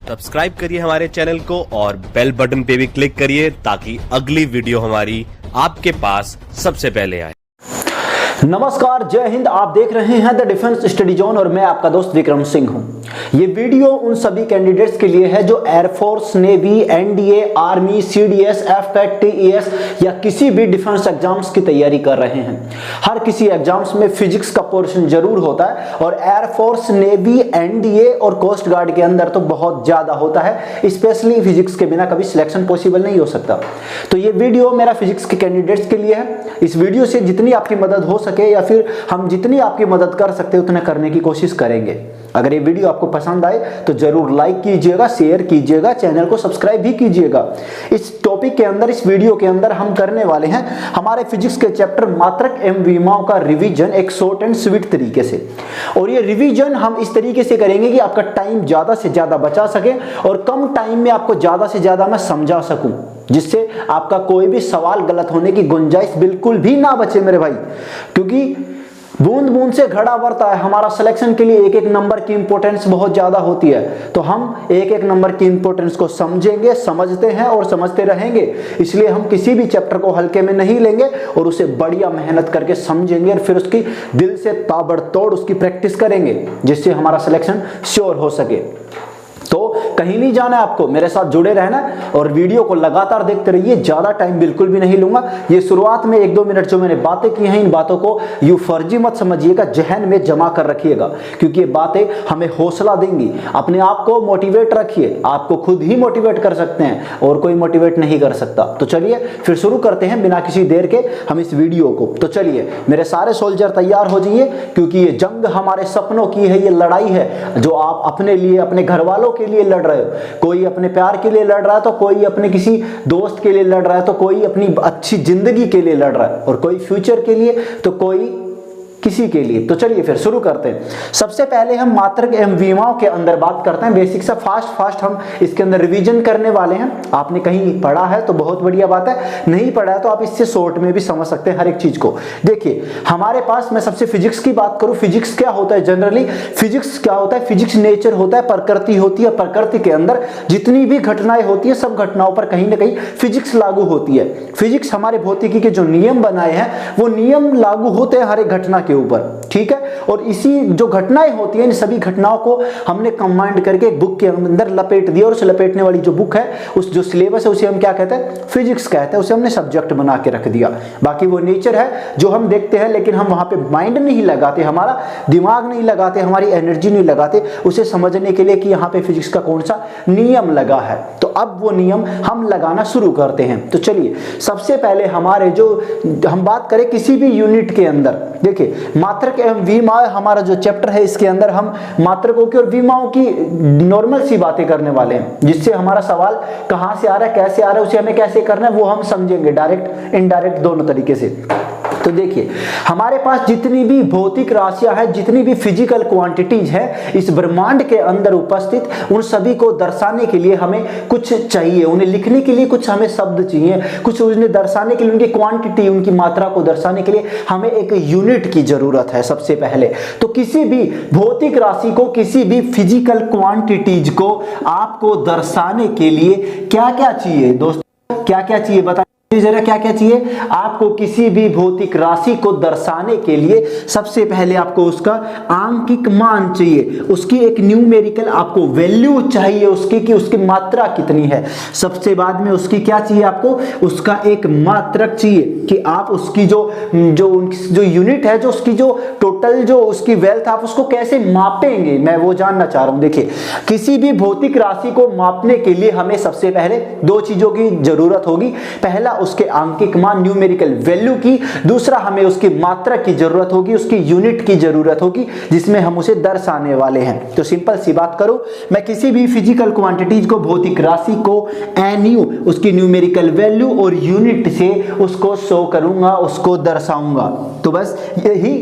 Subscribe करिए हमारे channel को और बेल बटन पे भी क्लिक करिए ताकि अगली वीडियो हमारी आपके पास सबसे पहले आए। नमस्कार, जय हिंद। आप देख रहे हैं द डिफेंस स्टडी जोन और मैं आपका दोस्त विक्रम सिंह हूं। ये वीडियो उन सभी कैंडिडेट्स के लिए है जो air force, navy, NDA, army, CDS, AFCAT, TES या किसी भी डिफेंस एग्जाम्स की तैयारी कर रहे हैं। हर किसी एग्जाम्स में फिजिक्स का पोर्शन जरूर होता है और एयरफोर्स, नेवी, एनडीए और कोस्ट गार्ड के अंदर तो बहुत ज्यादा होता है। स्पेशली फिजिक्स के बिना कभी सिलेक्शन पॉसिबल नहीं हो सकता। तो ये वीडियो मेरा फिजिक्स के कैंडिडेट्स के लिए है। इस वीडियो से जितनी आपकी मदद हो सके या फिर हम जितनी आपकी मदद कर सकते उतना करने की कोशिश करेंगे। अगर ये वीडियो आपको पसंद आए तो जरूर लाइक कीजिएगा, शेयर कीजिएगा, चैनल को सब्सक्राइब भी कीजिएगा। इस टॉपिक के अंदर, इस वीडियो के अंदर हम करने वाले हैं हमारे फिजिक्स के चैप्टर मात्रक एवं विमाओं का रिवीजन एक शॉर्ट एंड स्वीट तरीके से। और ये रिवीजन हम इस तरीके से करेंगे कि आपका टाइम ज्यादा से ज्यादा बचा सके और कम टाइम में आपको ज्यादा से ज्यादा मैं समझा सकूं, जिससे आपका कोई भी सवाल गलत होने की गुंजाइश बिल्कुल भी ना बचे मेरे भाई। क्योंकि बूंद बूंद से घड़ा भरता है। हमारा सिलेक्शन के लिए एक एक नंबर की इंपॉर्टेंस बहुत ज्यादा होती है, तो हम एक एक नंबर की इंपॉर्टेंस को समझेंगे, समझते हैं और समझते रहेंगे। इसलिए हम किसी भी चैप्टर को हल्के में नहीं लेंगे और उसे बढ़िया मेहनत करके समझेंगे और फिर उसकी दिल से ताबड़तोड़ उसकी प्रैक्टिस करेंगे, जिससे हमारा सिलेक्शन श्योर हो सके। तो कहीं नहीं जाना है आपको, मेरे साथ जुड़े रहना और वीडियो को लगातार देखते रहिए। ज्यादा टाइम बिल्कुल भी नहीं लूंगा। ये शुरुआत में 1-2 मिनट जो मैंने बातें की हैं, इन बातों को यू फर्जी मत समझिएगा, जहन में जमा कर रखिएगा, क्योंकि ये बातें हमें हौसला देंगी। अपने आप को मोटिवेट रखिए, आपको खुद ही मोटिवेट कर सकते हैं और कोई मोटिवेट नहीं कर सकता। तो चलिए फिर शुरू करते हैं बिना किसी देर के हम इस वीडियो को। तो चलिए मेरे सारे सोल्जर तैयार हो जाइए, क्योंकि ये जंग हमारे सपनों की है। ये लड़ाई है जो आप अपने लिए, अपने घर वालों के लिए लड़ रहे हो। कोई अपने प्यार के लिए लड़ रहा है तो कोई अपने किसी दोस्त के लिए लड़ रहा है, तो कोई अपनी अच्छी जिंदगी के लिए लड़ रहा है और कोई फ्यूचर के लिए, तो कोई किसी के लिए। तो चलिए फिर शुरू करते हैं। सबसे पहले हम मात्रक एवं विमाओं के अंदर बात करते हैं। बेसिक से फास्ट हम इसके अंदर रिवीजन करने वाले हैं। आपने कहीं पढ़ा है तो बहुत बढ़िया बात है, नहीं पढ़ा है तो आप इससे शॉर्ट में भी समझ सकते हैं हर एक चीज को। देखिए हमारे पास, मैं सबसे फिजिक्स की बात करूं, फिजिक्स क्या होता है जनरली? फिजिक्स क्या होता है? फिजिक्स नेचर होता है, प्रकृति होती है। प्रकृति के अंदर जितनी भी घटनाएं होती है, सब घटनाओं पर कहीं ना कहीं फिजिक्स लागू होती है। फिजिक्स हमारे भौतिकी के जो नियम बनाए हैं वो नियम लागू होते हैं हर एक घटना के ऊपर, ठीक है। और इसी जो घटनाएं होती हैं, इन सभी घटनाओं को हमने कंबाइंड करके एक बुक के अंदर लपेट दिया, और उस लपेटने वाली जो बुक है, उस जो सिलेबस है, उसे हम क्या कहते हैं? फिजिक्स कहते हैं। उसे हमने सब्जेक्ट बना के रख दिया। बाकी वो नेचर है जो हम देखते हैं, लेकिन हम वहां पे माइंड नहीं लगाते, हमारा दिमाग नहीं लगाते, हमारी एनर्जी नहीं लगाते उसे समझने के लिए कि यहाँ पे फिजिक्स का कौन सा नियम लगा है। तो अब वो नियम हम लगाना शुरू करते हैं। तो चलिए सबसे पहले हमारे जो हम बात करें किसी भी यूनिट के अंदर, देखिए मात्रक एवं विमाएं हमारा जो चैप्टर है, इसके अंदर हम मात्रकों की और विमाओं की नॉर्मल सी बातें करने वाले हैं, जिससे हमारा सवाल कहां से आ रहा है, कैसे आ रहा है, उसे हमें कैसे करना है वो हम समझेंगे, डायरेक्ट इनडायरेक्ट दोनों तरीके से। तो देखिए हमारे पास जितनी भी भौतिक राशियां हैं, जितनी भी फिजिकल क्वांटिटीज हैं इस ब्रह्मांड के अंदर उपस्थित, उन सभी को दर्शाने के लिए हमें कुछ चाहिए, उन्हें लिखने के लिए कुछ हमें शब्द चाहिए, कुछ उन्हें दर्शाने के लिए, उनकी क्वांटिटी, उनकी मात्रा को दर्शाने के लिए हमें एक यूनिट की जरूरत है सबसे पहले। तो किसी भी भौतिक राशि को, किसी भी फिजिकल क्वांटिटीज को आपको दर्शाने के लिए क्या क्या चाहिए दोस्तों? क्या क्या चाहिए बता जरा, क्या क्या चाहिए आपको? किसी भी भौतिक राशि को दर्शाने के लिए सबसे पहले आपको उसका आंकिक मान चाहिए, उसकी एक न्यूमेरिकल आपको वैल्यू चाहिए उसकी, कि उसकी मात्रा कितनी है। सबसे बाद में उसकी क्या चाहिए आपको? उसका एक मात्रक चाहिए, कि आप उसकी जो यूनिट है, जो उसकी जो टोटल जो उसकी वेल्थ, आप उसको कैसे मापेंगे, मैं वो जानना चाह रहा हूं। देखिए किसी भी भौतिक राशि को मापने के लिए हमें सबसे पहले 2 चीजों की जरूरत होगी। पहला उसके आंकिक मान, न्यूमेरिकल वैल्यू की, दूसरा हमें उसकी मात्रा की जरूरत होगी, उसकी यूनिट की जरूरत होगी, जिसमें हम उसे दर्शाने वाले हैं। तो सिंपल सी बात करो, मैं किसी भी फिजिकल क्वांटिटीज को, भौतिक राशि को NU, उसकी न्यूमेरिकल वैल्यू और यूनिट से उसको शो करूंगा, उसको दर्शाऊंगा। तो बस यही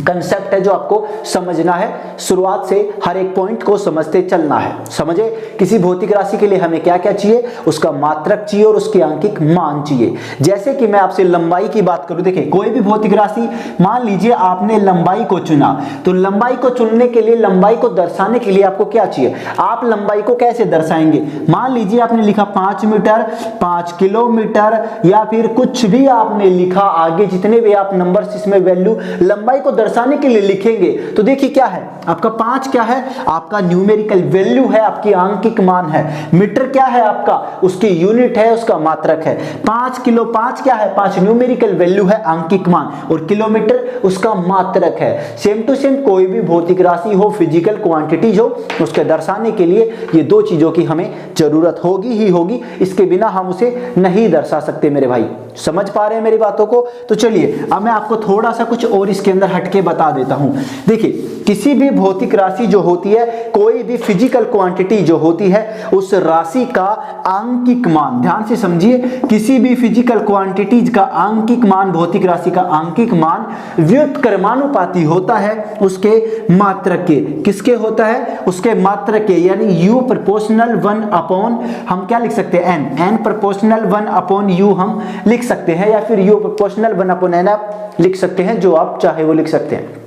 कंसेप्ट है जो आपको समझना है। शुरुआत से हर एक पॉइंट को समझते चलना है। समझे? किसी भौतिक राशि के लिए हमें क्या क्या चाहिए? उसका मात्रक चाहिए और उसके आंकिक मान चाहिए। जैसे कि मैं आपसे लंबाई की बात करूं, देखिए कोई भी भौतिक राशि, मान लीजिए आपने लंबाई को चुना, तो लंबाई को चुनने के लिए, लंबाई को दर्शाने के लिए आपको क्या चाहिए? आप लंबाई को कैसे दर्शाएंगे? मान लीजिए आपने लिखा 5 मीटर, 5 किलोमीटर, या फिर कुछ भी आपने लिखा आगे, जितने भी आप नंबर्स इसमें वैल्यू लंबाई को दर्शाने के लिए लिखेंगे, तो देखिए क्या है आपका 5 क्या है? आपका न्यूमेरिकल वैल्यू है, आपकी आंकिक मान है। मीटर क्या है? आपका उसकी यूनिट है, उसका मात्रक है। 5 किलो, 5 क्या है? 5 न्यूमेरिकल वैल्यू है, आंकिक मान, और किलोमीटर उसका मात्रक है। सेम टू सेम कोई भी भौतिक राशि हो, फिजिकल क्वांटिटीज हो, उसके दर्शाने के लिए ये दो चीजों की हमें जरूरत होगी ही होगी। इसके बिना हम उसे नहीं दर्शा सकते मेरे भाई। समझ पा रहे हैं मेरी बातों को? तो चलिए अब मैं आपको थोड़ा सा कुछ और इसके अंदर हटके बता देता हूं। देखिए किसी भी भौतिक राशि जो होती है, कोई भी फिजिकल क्वांटिटी जो होती है, उस राशि का आंकिक मान, ध्यान से समझिए, किसी भी फिजिकल क्वांटिटीज का आंकिक मान, भौतिक राशि का आंकिक मान व्युत्क्रमानुपाती होता है उसके मात्रक के। किसके होता है? उसके मात्रक के, यानी u प्रोपोर्शनल 1 अपॉन, हम क्या लिख सकते हैं? n प्रोपोर्शनल 1 अपॉन u हम लिख सकते हैं, या फिर u प्रोपोर्शनल 1 अपॉन n आप लिख सकते हैं, जो आप चाहे वो लिख सकते हैं।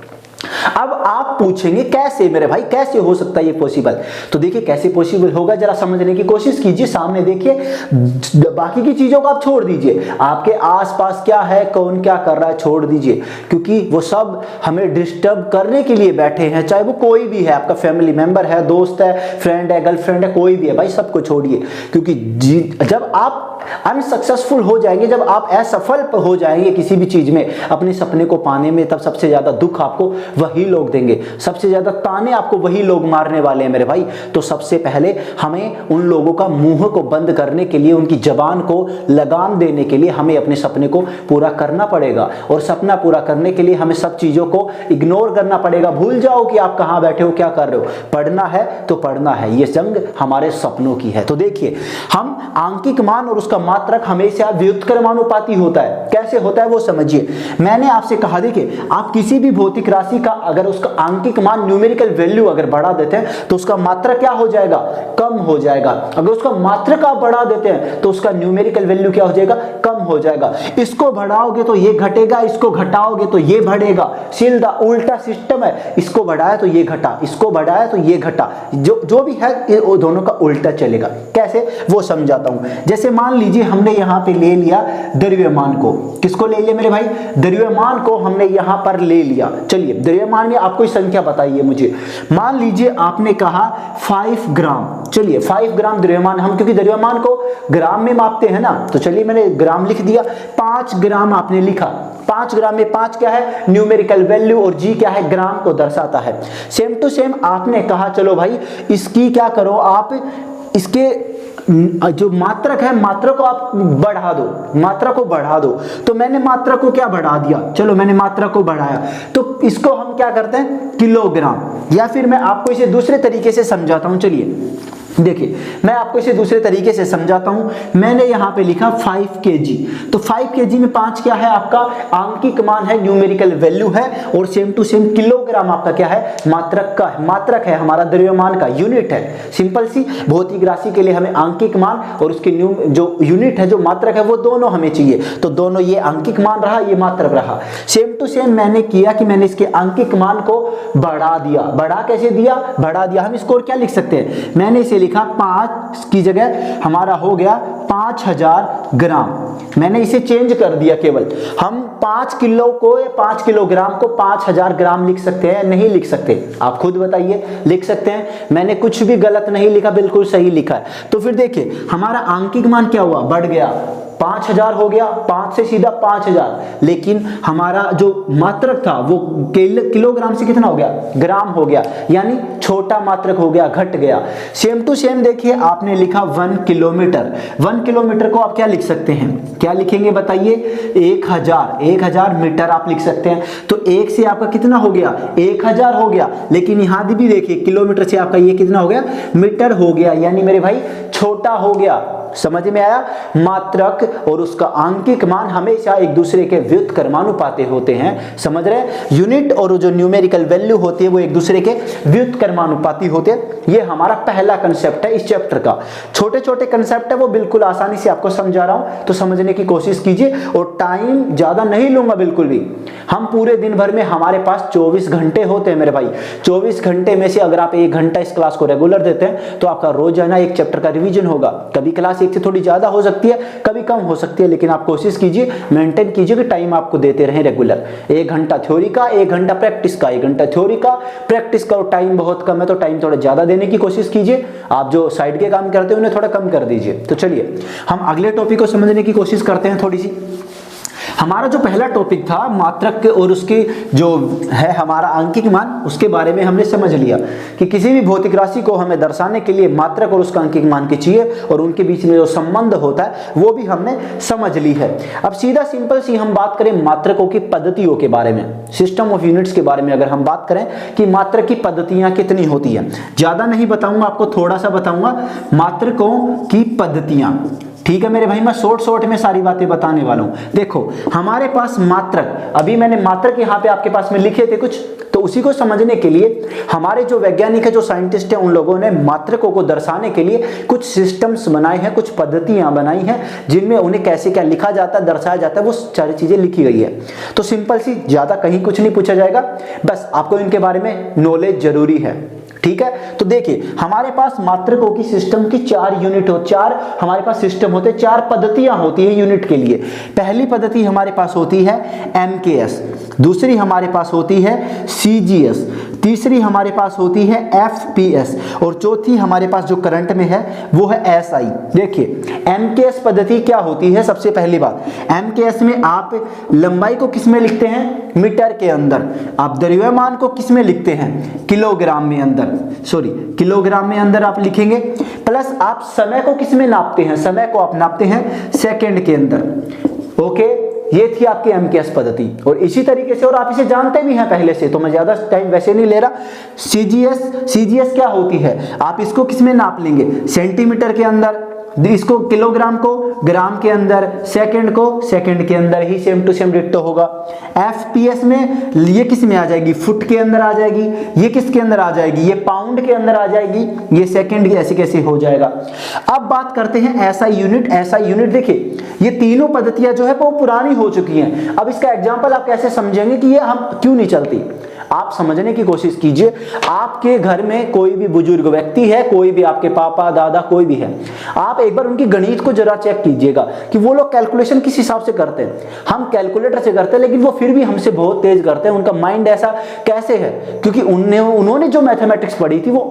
अब आप पूछेंगे कैसे मेरे भाई, कैसे हो सकता है ये पॉसिबल? तो देखिए कैसे पॉसिबल होगा, जरा समझने की कोशिश कीजिए। सामने देखिए, बाकी की चीजों को आप छोड़ दीजिए, आपके आसपास क्या है, कौन क्या कर रहा है, छोड़ दीजिए, क्योंकि वो सब हमें डिस्टर्ब करने के लिए बैठे हैं। चाहे वो कोई भी है, आपका फैमिली मेंबर है, दोस्त है, फ्रेंड है, गर्लफ्रेंड है, कोई भी है भाई, सबको छोड़िए। क्योंकि जब आप अनसक्सेसफुल हो जाएंगे, जब आप असफल हो जाएंगे किसी भी चीज में, अपने सपने को पाने में, तब सबसे ज्यादा दुख आपको वही लोग देंगे, सबसे ज्यादा ताने आपको वही लोग मारने वाले हैं मेरे भाई। तो सबसे पहले हमें उन लोगों का मुंह को बंद करने के लिए, उनकी जबान को लगाम देने के लिए हमें अपने सपने को पूरा करना पड़ेगा। और सपना पूरा करने के लिए हमें सब चीजों को इग्नोर करना पड़ेगा। भूल जाओ कि आप कहां बैठे हो, क्या कर रहे हो। पढ़ना है तो पढ़ना है, ये जंग हमारे सपनों की है। तो देखिए, हम आंकिक मान और उसका मात्रक हमेशा व्युत्क्रमानुपाती होता है। कैसे होता है वो समझिए। मैंने आपसे कहा, देखिए आप किसी भी भौतिक राशि का अगर उसका आंकिक मान, न्यूमेरिकल वैल्यू अगर बढ़ा देते हैं, तो उसका मात्रक क्या हो जाएगा? कम हो जाएगा। अगर उसका मात्रक आप बढ़ा देते हैं तो उसका न्यूमेरिकल वैल्यू क्या हो जाएगा? कम हो जाएगा। इसको बढ़ाओगे तो ये घटेगा, इसको घटाओगे तो ये बढ़ेगा। सीधा उल्टा सिस्टम है, इसको बढ़ाया तो ये घटा, इसको बढ़ाया तो ये घटा, जो भी है वो दोनों का उल्टा चलेगा। कैसे वो समझाता हूं। जैसे मान लीजिए हमने यहां पे ले लिया द्रव्यमान को। किसको ले लिया मेरे भाई? द्रव्यमान को हमने यहां पर ले लिया। चलिए द्रव्यमान में आपको संख्या बताइए मुझे। मान लीजिए आपने कहा 5 ग्राम। चलिए 5 ग्राम द्रव्यमान, हम क्योंकि द्रव्यमान को ग्राम में मापते हैं ना, तो चलिए मैंने ग्राम लिख दिया। 5 ग्राम आपने लिखा। 5 ग्राम में 5 क्या है? न्यूमेरिकल वैल्यू, और जी क्या है? ग्राम को दर्शाता है। सेम टू सेम आपने कहा चलो भाई इसकी क्या करो, आप इसके जो मात्रक है, मात्रा को आप बढ़ा दो, मात्रा को बढ़ा दो। तो मैंने मात्रा को क्या बढ़ा दिया? चलो मैंने मात्रा को बढ़ाया, तो इसको हम क्या करते हैं? किलोग्राम। या फिर मैं आपको इसे दूसरे तरीके से समझाता हूं। चलिए देखिए, मैं आपको इसे दूसरे तरीके से समझाता हूं। मैंने यहां पे लिखा 5 kg। तो 5 kg में 5 क्या है? आपका आंकिक मान है, न्यूमेरिकल वैल्यू है। और सेम टू सेम किलोग्राम आपका क्या है? मात्रक का, मात्रक है हमारा, द्रव्यमान का यूनिट है। सिंपल सी भौतिक राशि के लिए हमें आंकिक मान और उसके जो यूनिट है, जो मात्रक है, वो दोनों हमें चाहिए। तो दोनों, ये आंकिक मान रहा, ये मात्रक रहा। सेम टू सेम मैंने किया कि मैंने इसके आंकिक मान को बढ़ा दिया। बढ़ा कैसे दिया? बढ़ा दिया। हम इसको क्या लिख सकते हैं? मैंने इसे लिखा 5 की जगह हमारा हो गया 5000 ग्राम। मैंने इसे चेंज कर दिया। केवल हम 5 किलो को या 5 किलोग्राम को 5000 ग्राम लिख सकते हैं? नहीं लिख सकते। आप खुद बताइए, लिख सकते हैं? मैंने कुछ भी गलत नहीं लिखा, बिल्कुल सही लिखा है। तो फिर देखिए हमारा आंकिक मान क्या हुआ? बढ़ गया, 5000 हो गया, 5 से सीधा 5000। लेकिन हमारा जो मात्रक था वो किलोग्राम से कितना हो गया? ग्राम हो गया, यानी छोटा मात्रक हो गया, घट गया। सेम टू सेम देखिए, आपने लिखा 1 किलोमीटर। 1 किलोमीटर को आप क्या लिख सकते हैं? क्या लिखेंगे बताइए? 1000 मीटर आप लिख सकते हैं। तो 1 से आपका कितना हो गया? 1000 हो गया। लेकिन यहां भी देखिए, किलोमीटर से आपका ये कितना हो गया? मीटर हो गया, यानी मेरे भाई छोटा हो गया। समझ में आया? मात्रक और उसका आंकिक मान हमेशा एक दूसरे के व्युत्क्रमानुपाती होते हैं। समझ रहे? यूनिट और जो न्यूमेरिकल वैल्यू होती है वो एक दूसरे के व्युत्क्रमानुपाती होते हैं। ये हमारा पहला कंसेप्ट है इस चैप्टर का। छोटे छोटे कंसेप्ट है, वो बिल्कुल आसानी से आपको समझा रहा हूं, तो समझने की कोशिश कीजिए और टाइम ज्यादा नहीं लूंगा बिल्कुल भी। हम पूरे दिन भर में हमारे पास 24 घंटे होते हैं मेरे भाई। 24 घंटे में से अगर आप 1 घंटा इस क्लास को रेगुलर देते हैं तो आपका रोजाना एक चैप्टर का रिवीजन होगा। कभी क्लास एक से थोड़ी ज्यादा हो सकती है, कभी कम हो सकती है, लेकिन आप कोशिश कीजिए, मेंटेन कीजिए कि टाइम आपको देते रहे रेगुलर। 1 घंटा थ्योरी का, 1 घंटा प्रैक्टिस का, 1 घंटा थ्योरी का, प्रैक्टिस का। टाइम बहुत कम है तो टाइम थोड़ा ज्यादा देने की कोशिश कीजिए। आप जो साइड के काम करते हैं उन्हें थोड़ा कम कर दीजिए। तो चलिए हम अगले टॉपिक को समझने की कोशिश करते हैं थोड़ी सी। हमारा जो पहला टॉपिक था मात्रक और उसकी जो है हमारा आंकिक मान, उसके बारे में हमने समझ लिया कि किसी भी भौतिक राशि को हमें दर्शाने के लिए मात्रक और उसका आंकिक मान की चाहिए और उनके बीच में जो संबंध होता है वो भी हमने समझ ली है। अब सीधा सिंपल सी हम बात करें मात्रकों की पद्धतियों के बारे में, सिस्टम ऑफ यूनिट्स के बारे में अगर हम बात करें कि मात्रक की पद्धतियां कितनी होती है, ज्यादा नहीं बताऊंगा आपको, थोड़ा सा बताऊंगा मात्रकों की पद्धतियां। ठीक है मेरे भाई, मैं शॉर्ट में सारी बातें बताने वाला हूं। देखो हमारे पास मात्रक, अभी मैंने मात्रक यहाँ पे आपके पास में लिखे थे कुछ, तो उसी को समझने के लिए हमारे जो वैज्ञानिक है, जो साइंटिस्ट हैं, उन लोगों ने मात्रकों को दर्शाने के लिए कुछ सिस्टम्स बनाए हैं, कुछ पद्धतियां बनाई हैं जिनमें उन्हें कैसे क्या लिखा जाता है, दर्शाया जाता है, वो सारी चीजें लिखी गई है। तो सिंपल सी, ज्यादा कहीं कुछ नहीं पूछा जाएगा, बस आपको इनके बारे में नॉलेज जरूरी है। ठीक है, तो देखिए हमारे पास मात्रकों की सिस्टम की 4 यूनिट हो, 4 हमारे पास सिस्टम होते हैं, 4 पद्धतियां होती है यूनिट के लिए। पहली पद्धति हमारे पास होती है MKS, दूसरी हमारे पास होती है CGS, तीसरी हमारे पास होती है FPS और चौथी हमारे पास जो करंट में है वो है SI। देखिए MKS पद्धति क्या होती है? सबसे पहली बात, MKS में आप लंबाई को किस में लिखते हैं? मीटर के अंदर। आप द्रव्यमान को किस में लिखते हैं? किलोग्राम में अंदर, सॉरी किलोग्राम में अंदर आप लिखेंगे। प्लस आप समय को किस में नापते हैं? समय को आप नापते हैं सेकंड के अंदर। ओके, ये थी आपकी MKS पद्धति। और इसी तरीके से, और आप इसे जानते भी हैं पहले से, तो मैं ज्यादा टाइम वैसे नहीं ले रहा। CGS क्या होती है? आप इसको किस में नाप लेंगे? सेंटीमीटर के अंदर, इसको किलोग्राम को ग्राम के अंदर, सेकंड को सेकंड के अंदर ही, सेम टू सेम डिट्टो होगा। FPS में ये किस में आ जाएगी? फुट के अंदर आ जाएगी। ये किसके अंदर आ जाएगी? ये पाउंड के अंदर आ जाएगी। ये सेकंड की, ऐसे कैसे हो जाएगा। अब बात करते हैं SI यूनिट। SI यूनिट देखिए, ये तीनों पद्धतियां जो है वो पुरानी हो चुकी हैं। अब इसका एग्जाम्पल आप कैसे समझेंगे कि ये हम क्यों नहीं चलती? आप समझने की कोशिश कीजिए। आपके घर में कोई भी बुजुर्ग व्यक्ति है, कोई भी आपके पापा दादा कोई भी है, आप एक बार उनकी गणित को जरा चेक कीजिएगा कि वो लोग कैलकुलेशन किस हिसाब से करते हैं। हम कैलकुलेटर से करते हैं, लेकिन वो फिर भी हमसे बहुत तेज करते हैं। उनका माइंड ऐसा कैसे है? क्योंकि उन्होंने जो मैथमेटिक्स पढ़ी थी वो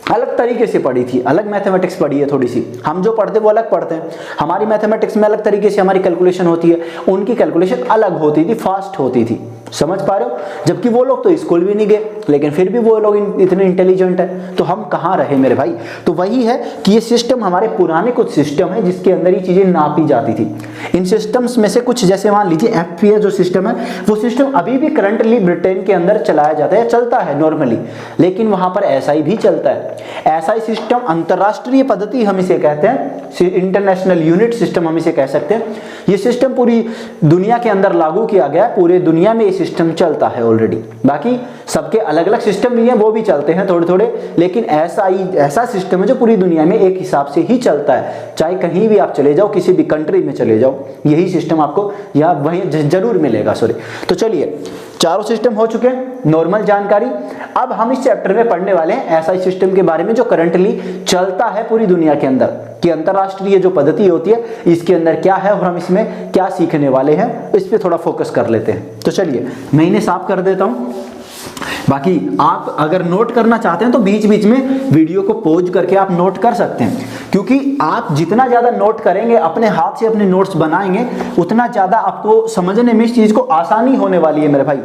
अलग तरीके से पढ़ी थी, अलग मैथमेटिक्स पढ़ी है थोड़ी सी। हम जो पढ़ते वो अलग पढ़ते हैं। हमारी मैथमेटिक्स में अलग तरीके से हमारी कैलकुलेशन होती है, उनकी कैलकुलेशन अलग होती थी, फास्ट होती थी। समझ पा रहे हो? जबकि वो लोग तो स्कूल भी नहीं गए, लेकिन फिर भी वो लोग इतने इंटेलिजेंट है, तो हम कहाँ रहे मेरे भाई? तो वही है कि ये सिस्टम हमारे पुराने कुछ सिस्टम है जिसके अंदर ये चीजें नापी जाती थी। इन सिस्टम्स में से कुछ, जैसे मान लीजिए FPS जो सिस्टम है, वो सिस्टम अभी भी करंटली ब्रिटेन के अंदर चलाया जाता है, चलता है नॉर्मली, लेकिन वहां पर SI भी चलता है। SI सिस्टम अंतरराष्ट्रीय पद्धति हम इसे कहते हैं, इंटरनेशनल यूनिट सिस्टम हम इसे कह सकते हैं। ये सिस्टम पूरी दुनिया के अंदर लागू किया गया, पूरे दुनिया में सिस्टम चलता है ऑलरेडी। बाकी सबके अलग अलग सिस्टम भी हैं, वो भी चलते हैं थोड़े थोड़े, लेकिन ऐसा सिस्टम है जो पूरी दुनिया में एक हिसाब से ही चलता है। चाहे कहीं भी आप चले जाओ, किसी भी कंट्री में चले जाओ, यही सिस्टम आपको या वहीं जरूर मिलेगा। सॉरी, तो चलिए चारों सिस्टम हो चुके हैं, नॉर्मल जानकारी। अब हम इस चैप्टर में पढ़ने वाले हैं SI सिस्टम के बारे में जो करंटली चलता है पूरी दुनिया के अंदर, कि अंतरराष्ट्रीय जो पद्धति होती है इसके अंदर क्या है और हम इसमें क्या सीखने वाले हैं, इस पे थोड़ा फोकस कर लेते हैं। तो चलिए मैं इन्हें साफ कर देता हूं। बाकी आप अगर नोट करना चाहते हैं तो बीच बीच में वीडियो को पॉज करके आप नोट कर सकते हैं, क्योंकि आप जितना ज्यादा नोट करेंगे, अपने हाथ से अपने नोट्स बनाएंगे, उतना ज्यादा आपको समझने में इस चीज को आसानी होने वाली है मेरे भाई।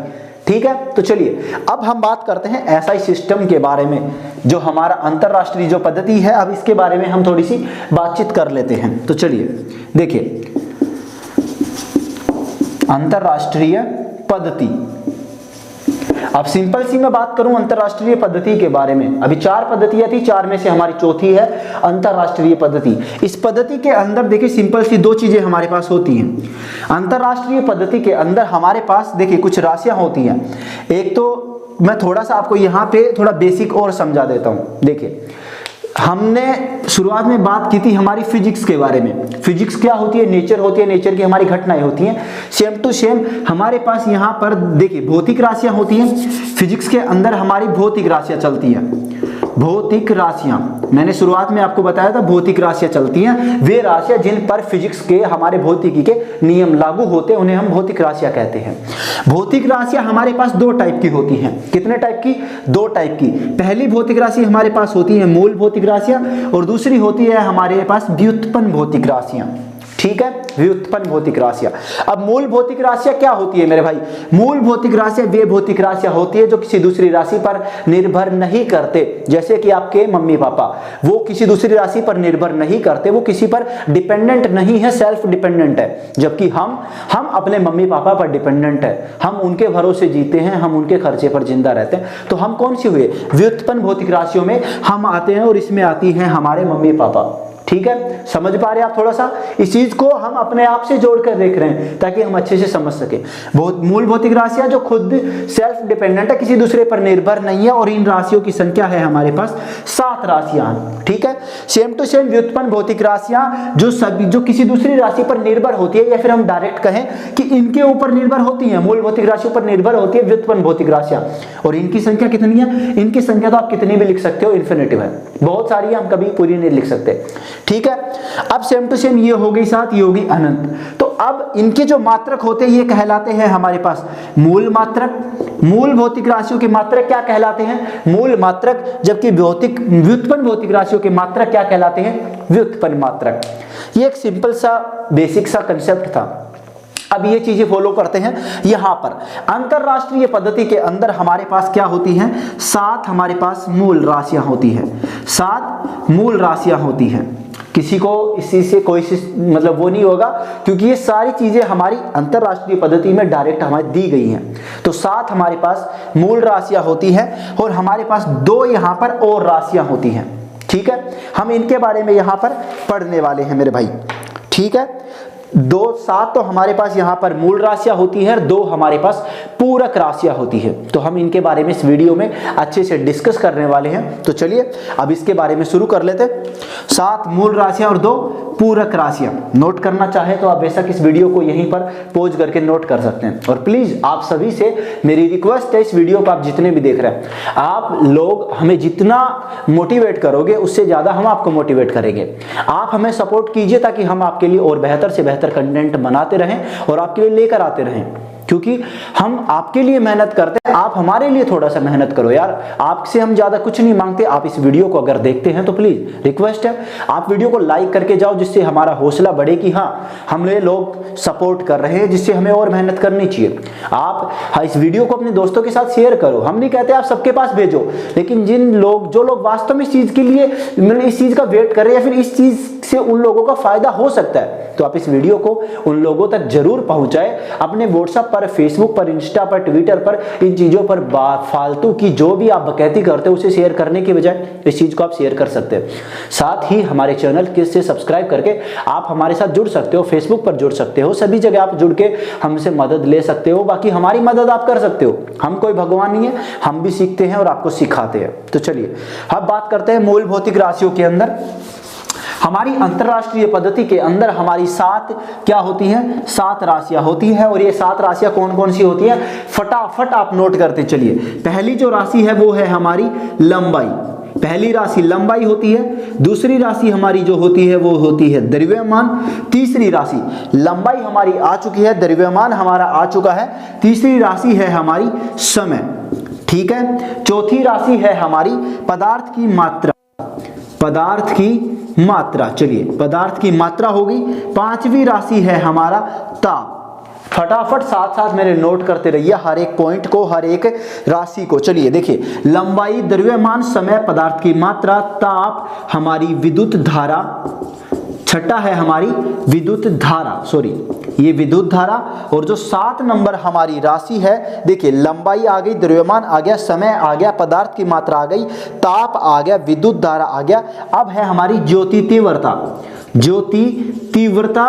ठीक है, तो चलिए अब हम बात करते हैं SI सिस्टम के बारे में, जो हमारा अंतरराष्ट्रीय जो पद्धति है। अब इसके बारे में हम थोड़ी सी बातचीत कर लेते हैं। तो चलिए देखिए, अंतरराष्ट्रीय पद्धति। अब सिंपल सी मैं बात करूं अंतरराष्ट्रीय पद्धति के बारे में, अभी 4 पद्धतियां थी, 4 में से हमारी चौथी है अंतरराष्ट्रीय पद्धति। इस पद्धति के अंदर देखिए सिंपल सी 2 चीजें हमारे पास होती हैं। अंतरराष्ट्रीय पद्धति के अंदर हमारे पास देखिए कुछ राशियां होती हैं। एक तो मैं थोड़ा सा आपको यहाँ पे थोड़ा बेसिक और समझा देता हूँ। देखिए हमने शुरुआत में बात की थी हमारी फिजिक्स के बारे में। फिजिक्स क्या होती है? नेचर होती है, नेचर की हमारी घटनाएं होती हैं। सेम टू सेम हमारे पास यहाँ पर देखिए भौतिक राशियां होती हैं। फिजिक्स के अंदर हमारी भौतिक राशियां चलती हैं। भौतिक राशियां मैंने शुरुआत में आपको बताया था, भौतिक राशियां चलती हैं। वे राशियां जिन पर फिजिक्स के हमारे भौतिकी के नियम लागू होते हैं उन्हें हम भौतिक राशियां कहते हैं। भौतिक राशियां हमारे पास 2 टाइप की होती हैं। कितने टाइप की? 2 टाइप की। पहली भौतिक राशि हमारे पास होती है मूल भौतिक राशियां और दूसरी होती है हमारे पास व्युत्पन्न भौतिक राशियां। ठीक है, व्युत्पन्न भौतिक राशियां। अब मूल भौतिक राशियां क्या होती है मेरे भाई? मूल भौतिक राशियां वे भौतिक राशियां होती है जो किसी दूसरी राशि पर निर्भर नहीं करते। जैसे कि आपके मम्मी पापा, वो किसी दूसरी राशि पर निर्भर नहीं करते, वो किसी पर डिपेंडेंट नहीं है, सेल्फ डिपेंडेंट है। जबकि हम अपने मम्मी पापा पर डिपेंडेंट है, हम उनके भरोसे जीते हैं, हम उनके खर्चे पर जिंदा रहते हैं। तो हम कौन सी हुए? व्युत्पन्न भौतिक राशियों में हम आते हैं और इसमें आती हैं हमारे मम्मी पापा। ठीक है, समझ पा रहे हैं आप? थोड़ा सा इस चीज को हम अपने आप से जोड़कर देख रहे हैं ताकि हम अच्छे से समझ सके। मूल भौतिक राशियां जो खुद सेल्फ डिपेंडेंट है, किसी दूसरे पर निर्भर नहीं है, और इन राशियों की संख्या है हमारे पास 7 राशियां। ठीक है, सेम टू सेम व्युत्पन्न भौतिक राशियां जो किसी दूसरी राशि पर निर्भर होती है, या फिर हम डायरेक्ट कहें कि इनके ऊपर निर्भर होती है, मूल भौतिक राशियों पर निर्भर होती है व्युत्पन्न भौतिक राशियां। और इनकी संख्या कितनी है? इनकी संख्या तो आप कितनी भी लिख सकते हो, इन्फिनिटिव है, बहुत सारी है, हम कभी पूरी नहीं लिख सकते। ठीक है, अब सेम टू सेम ये हो गई 7, ये होगी अनंत। तो अब इनके जो मात्रक होते हैं ये कहलाते हैं हमारे पास मूल मात्रक। मूल भौतिक राशियों के मात्रक क्या कहलाते हैं? मूल मात्रक। जबकि व्युत्पन्न भौतिक राशियों के मात्रक क्या कहलाते हैं? व्युत्पन्न मात्रक। ये एक सिंपल सा बेसिक सा कंसेप्ट था। अब ये चीजें फॉलो करते हैं। यहां पर अंतरराष्ट्रीय पद्धति के अंदर हमारे पास क्या होती हैं? 7 हमारे पास मूल राशियां होती हैं। 7 मूल राशियां होती हैं। किसी को इस चीज से कोई मतलब वो नहीं होगा, क्योंकि ये सारी चीजें हमारी अंतरराष्ट्रीय पद्धति में डायरेक्ट हमें दी गई हैं। तो 7 हमारे पास मूल राशियां होती हैं और हमारे पास 2 यहां पर और राशियां होती हैं। ठीक है, हम इनके बारे में यहां पर पढ़ने वाले हैं मेरे भाई। ठीक है, 7 तो हमारे पास यहाँ पर मूल राशियां होती है, 2 हमारे पास पूरक राशियां होती है। तो हम इनके बारे में इस वीडियो में अच्छे से डिस्कस करने वाले हैं। तो चलिए अब इसके बारे में शुरू कर लेते हैं। 7 मूल राशियां और 2 पूरक राशियां। नोट करना चाहे तो आप बेशक इस वीडियो को यहीं पर पॉज करके नोट कर सकते हैं। और प्लीज आप सभी से मेरी रिक्वेस्ट है, इस वीडियो को आप जितने भी देख रहे हैं, आप लोग हमें जितना मोटिवेट करोगे उससे ज्यादा हम आपको मोटिवेट करेंगे। आप हमें सपोर्ट कीजिए ताकि हम आपके लिए और बेहतर से बेहतर कंटेंट बनाते रहें और आपके लिए लेकर आते रहें, क्योंकि हम आपके लिए मेहनत करते हैं, आप हमारे लिए थोड़ा सा मेहनत करो यार। आपसे हम ज्यादा कुछ नहीं मांगते। आप इस वीडियो को अगर देखते हैं तो प्लीज रिक्वेस्ट है आप वीडियो को लाइक करके जाओ, जिससे हमारा हौसला बढ़े कि हाँ हमें लोग सपोर्ट कर रहे हैं, जिससे हमें और मेहनत करनी चाहिए। आप इस वीडियो को अपने दोस्तों के साथ शेयर करो। हम नहीं कहते आप सबके पास भेजो, लेकिन जो लोग वास्तव में इस चीज के लिए इस चीज का वेट कर रहे हैं या फिर इस चीज से उन लोगों का फायदा हो सकता है, तो आप इस वीडियो को उन लोगों तक जरूर पहुंचाएं। अपने व्हाट्सएप पर, फेसबुक पर, इंस्टा पर, ट्विटर पर इन चीजों पर फालतू की जो भी आप बकैती करते हो उसे शेयर करने के बजाय इस चीज को आप शेयर कर सकते हैं। साथ ही हमारे चैनल से सब्सक्राइब करके आप हमारे साथ जुड़ सकते हो, फेसबुक पर जुड़ सकते हो, सभी जगह आप जुड़ के हमसे मदद ले सकते हो। बाकी हमारी मदद आप कर सकते हो, हम कोई भगवान नहीं है, हम भी सीखते हैं और आपको सिखाते हैं। तो चलिए अब बात करते हैं मूल भौतिक राशियों के अंदर। हमारी अंतरराष्ट्रीय पद्धति के अंदर हमारी 7 क्या होती हैं? 7 राशियां होती हैं। और ये 7 राशियां कौन कौन सी होती हैं फटाफट आप नोट करते चलिए। पहली जो राशि है वो है हमारी लंबाई। पहली राशि लंबाई होती है। दूसरी राशि हमारी जो होती है वो होती है द्रव्यमान। तीसरी राशि, लंबाई हमारी आ चुकी है, द्रव्यमान हमारा आ चुका है। तीसरी राशि है हमारी समय। ठीक है, चौथी राशि है हमारी पदार्थ की मात्रा। पदार्थ की मात्रा, चलिए पदार्थ की मात्रा होगी। 5वीं राशि है हमारा ताप। फटाफट साथ साथ मेरे नोट करते रहिए हर एक पॉइंट को, हर एक राशि को। चलिए देखिए, लंबाई, द्रव्यमान, समय, पदार्थ की मात्रा, ताप, हमारी विद्युत धारा। छठा है हमारी विद्युत धारा, सॉरी ये विद्युत धारा। और जो 7 नंबर हमारी राशि है, देखिए लंबाई आ गई, द्रव्यमान आ गया, समय आ गया, पदार्थ की मात्रा आ गई, ताप आ गया, विद्युत धारा आ गया। अब है हमारी ज्योति तीव्रता, ज्योति तीव्रता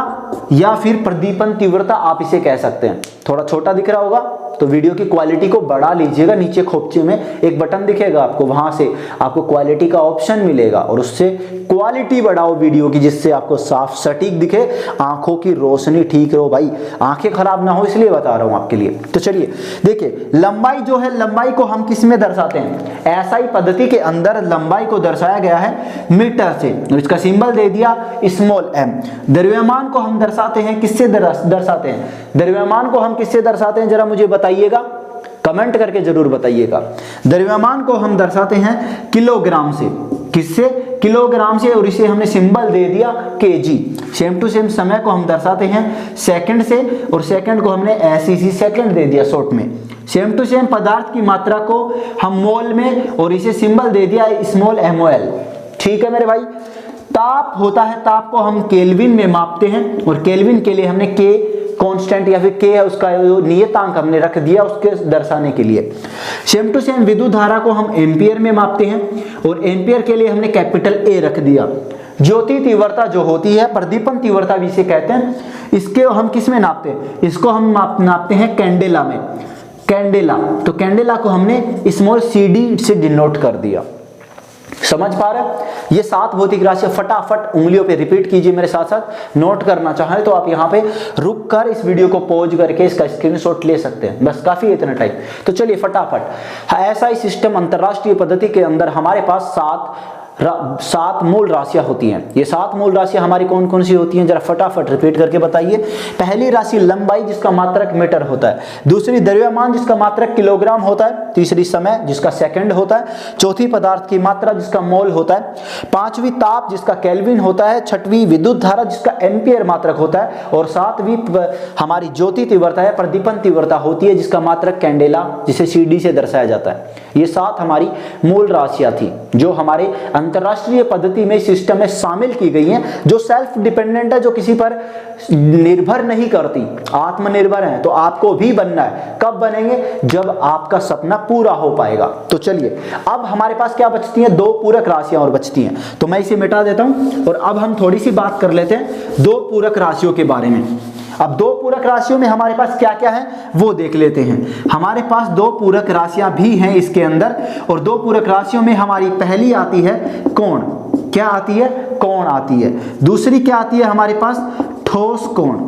या फिर प्रदीपन तीव्रता आप इसे कह सकते हैं। थोड़ा छोटा दिख रहा होगा तो वीडियो की क्वालिटी को बढ़ा लीजिएगा, नीचे खोपचे में एक बटन दिखेगा आपको, वहां से आपको क्वालिटी का ऑप्शन मिलेगा और उससे क्वालिटी बढ़ाओ वीडियो की, जिससे आपको साफ सटीक दिखे, आंखों की रोशनी ठीक रहो भाई, आंखें खराब ना हो, इसलिए बता रहा हूं आपके लिए। तो चलिए देखिए, लंबाई जो है, लंबाई को हम किस में दर्शाते हैं? एसआई पद्धति के अंदर लंबाई को दर्शाया गया है मीटर से, इसका सिंबल दे दिया स्मॉल एम। द्रव्यमान को हम दर्शाते हैं किससे दर्शाते हैं? द्रव्यमान को हम किससे दर्शाते हैं जरा मुझे बताइएगा, कमेंट करके जरूर बताइएगा। द्रव्यमान को हम दर्शाते हैं किलोग्राम से, किससे? किलोग्राम से, और इसे हमने सिंबल दे दिया केजी। सेम टू सेम समय को हम दर्शाते हैं सेकंड से, और सेकंड को हमने एसईसी सेकंड दे दिया शॉर्ट में। सेम टू सेम पदार्थ की मात्रा को हम मोल में, और इसे सिंबल दे दिया स्मॉल एमओएल। ठीक है मेरे भाई। ताप होता है, ताप को हम केल्विन में मापते हैं, और केल्विन के लिए हमने के कांस्टेंट या फिर के है उसका नियतांक हमने रख दिया उसके दर्शाने के लिए। सेम टू सेम विद्युत धारा को हम एम्पियर में मापते हैं, और एम्पियर के लिए हमने कैपिटल ए रख दिया। ज्योति तीव्रता जो होती है, प्रदीपन तीव्रता भी इसे कहते हैं, इसके हम किस में नापते हैं? इसको हम नापते हैं कैंडेला में, कैंडेला। तो कैंडेला को हमने स्मॉल CD से डिनोट कर दिया। समझ पा रहे हैं? ये 7 भौतिक राशियां फटाफट उंगलियों पे रिपीट कीजिए मेरे साथ साथ। नोट करना चाहें तो आप यहाँ पे रुक कर इस वीडियो को पॉज करके इसका स्क्रीनशॉट ले सकते हैं, बस काफी है इतना टाइम। तो चलिए फटाफट। ऐसा ही सिस्टम अंतरराष्ट्रीय पद्धति के अंदर हमारे पास 7 मूल राशियां होती हैं। ये 7 मूल राशियां हमारी कौन कौन सी होती हैं जरा फटाफट रिपीट करके बताइए। पहली राशि लंबाई जिसका मात्रक मीटर होता है, दूसरी द्रव्यमान जिसका मात्रक किलोग्राम होता है, तीसरी समय जिसका सेकंड होता है, चौथी पदार्थ की मात्रा जिसका मोल होता है, पांचवी ताप जिसका केल्विन होता है, छठवीं विद्युत धारा जिसका एम्पियर मात्रक होता है, और 7वीं हमारी ज्योति तीव्रता है, प्रदीपन तीव्रता होती है जिसका मात्रक कैंडेला जिसे CD से दर्शाया जाता है। ये 7 हमारी मूल राशियां थी जो हमारे अंतरराष्ट्रीय पद्धति में सिस्टम में शामिल की गई हैं, जो सेल्फ डिपेंडेंट है, जो किसी पर निर्भर नहीं करती, आत्मनिर्भर है। तो आपको भी बनना है। कब बनेंगे? जब आपका सपना पूरा हो पाएगा। तो चलिए अब हमारे पास क्या बचती हैं? 2 पूरक राशियां और बचती हैं, तो मैं इसे मिटा देता हूं और अब हम थोड़ी सी बात कर लेते हैं 2 पूरक राशियों के बारे में। अब 2 पूरक राशियों में हमारे पास क्या क्या है वो देख लेते हैं। हमारे पास 2 पूरक राशियां भी हैं इसके अंदर, और 2 पूरक राशियों में हमारी पहली आती है कोण। क्या आती है? कोण आती है। दूसरी क्या आती है हमारे पास? ठोस कोण।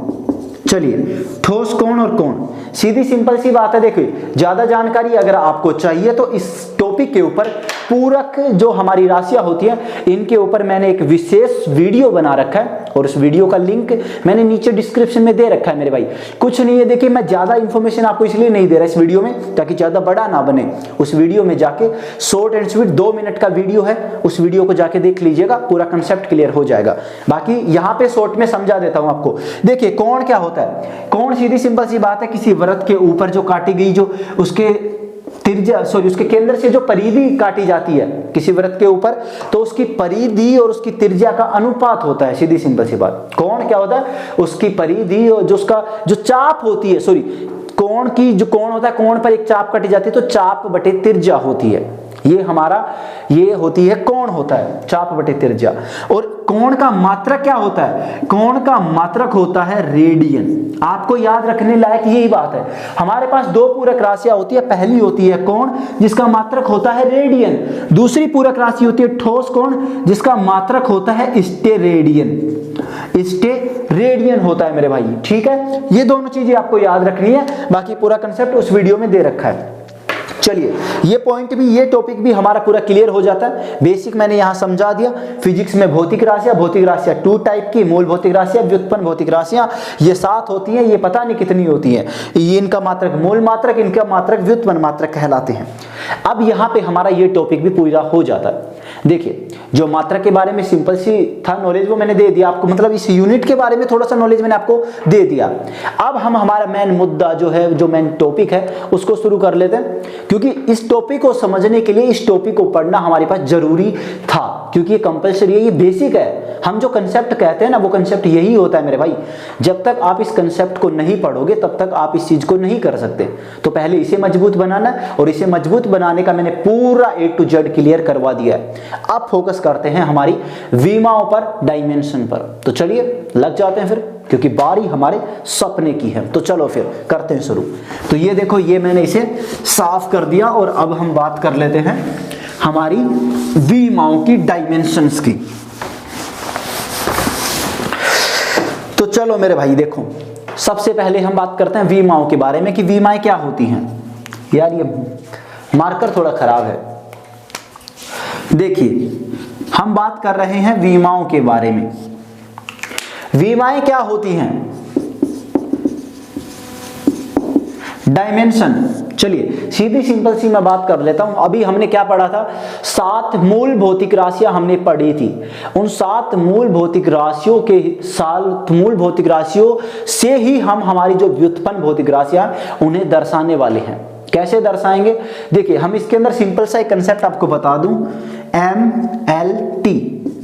चलिए ठोस कोण और कोण, सीधी सिंपल सी बात है। देखिए ज्यादा जानकारी अगर आपको चाहिए तो इस टॉपिक के ऊपर पूरक जो हमारी राशियां होती हैं इनके ऊपर मैंने एक विशेष वीडियो बना रखा है, और उस वीडियो का लिंक मैंने नीचे डिस्क्रिप्शन में दे रखा है मेरे भाई। कुछ नहीं है, देखिए मैं ज्यादा इंफॉर्मेशन आपको इसलिए नहीं दे रहा इस वीडियो में ताकि ज्यादा बड़ा ना बने। उस वीडियो में जाके शॉर्ट एंड स्वीट 2 मिनट का वीडियो है, उस वीडियो को जाके देख लीजिएगा, पूरा कंसेप्ट क्लियर हो जाएगा। बाकी यहाँ पे शॉर्ट में समझा देता हूँ आपको। देखिए कोण क्या होता है? कोण सीधी सिंपल सी बात है, किसी वृत्त के ऊपर जो काटी गई, जो उसके त्रिज्या उसके केंद्र से जो परिधि काटी जाती है किसी वृत्त के ऊपर, तो उसकी परिधि और उसकी त्रिज्या का अनुपात होता है। सीधी सिंपल सी बात। कोण क्या होता है? उसकी परिधि और जो उसका जो चाप होती है, कोण की जो कोण होता है, कोण पर एक चाप काटी जाती है तो चाप बटे त्रिज्या होती है। ये होती है कोण होता है, चाप बटे त्रिज्या। और कोण का मात्रक क्या होता है? कोण का मात्रक होता है रेडियन। आपको याद रखने लायक यही बात है। हमारे पास 2 पूरक राशियां होती है, पहली होती है कोण जिसका मात्रक होता है रेडियन, दूसरी पूरक राशि होती है ठोस कोण जिसका मात्रक होता है स्टेरेडियन। स्टेरेडियन होता है मेरे भाई। ठीक है, ये दोनों चीजें आपको याद रखनी है, बाकी पूरा कंसेप्ट उस वीडियो में दे रखा है। चलिए ये पॉइंट भी, ये टॉपिक भी हमारा पूरा क्लियर हो जाता है। बेसिक मैंने यहां समझा दिया। फिजिक्स में भौतिक राशियां 2 टाइप की, मूल भौतिक राशियां, व्युत्पन्न भौतिक राशियां, ये 7 होती हैं। ये पता नहीं कितनी होती हैं। ये इनका मात्रक मूल मात्रक, इनका मात्रक व्युत्पन्न मात्रक कहलाते हैं। अब यहां पे हमारा ये टॉपिक भी पूरा हो जाता है। देखिए जो मात्रक के बारे में सिंपल सी था नॉलेज वो मैंने दे दिया आपको, मतलब इस यूनिट के बारे में थोड़ा सा नॉलेज मैंने आपको दे दिया। अब हम हमारा मेन मुद्दा जो है, जो मेन टॉपिक है उसको शुरू कर लेते हैं, क्योंकि इस टॉपिक को समझने के लिए इस टॉपिक को पढ़ना हमारे पास जरूरी था। क्योंकि ये कंपलसरी है, ये बेसिक है। हम जो कंसेप्ट कहते हैं ना वो कंसेप्ट यही होता है मेरे भाई। जब तक आप इस कंसेप्ट को नहीं पढ़ोगे तब तक आप इस चीज को नहीं कर सकते। तो पहले इसे मजबूत बनाना, और इसे मजबूत बनाने का मैंने पूरा A to Z क्लियर करवा दिया है। अब फोकस करते हैं हमारी विमाओं पर, डायमेंशन पर। तो चलिए लग जाते हैं फिर, क्योंकि बारी हमारे सपने की है। तो चलो फिर करते हैं शुरू। तो ये देखो, ये मैंने इसे साफ कर दिया, और अब हम बात कर लेते हैं हमारी विमाओं की डायमेंशंस की। तो चलो मेरे भाई देखो, सबसे पहले हम बात करते हैं विमाओं के बारे में कि विमाएं क्या होती हैं। यार ये मार्कर थोड़ा खराब है। देखिए हम बात कर रहे हैं विमाओं के बारे में। विमाएं क्या होती हैं? डायमेंशन। चलिए सीधी सिंपल सी मैं बात कर लेता हूं। अभी हमने क्या पढ़ा था? 7 मूल भौतिक राशियां हमने पढ़ी थी। उन 7 मूल भौतिक राशियों के मूल भौतिक राशियों से ही हम हमारी जो व्युत्पन्न भौतिक राशियां उन्हें दर्शाने वाले हैं। कैसे दर्शाएंगे? देखिए हम इसके अंदर सिंपल सा एक कंसेप्ट आपको बता दूं, MLT।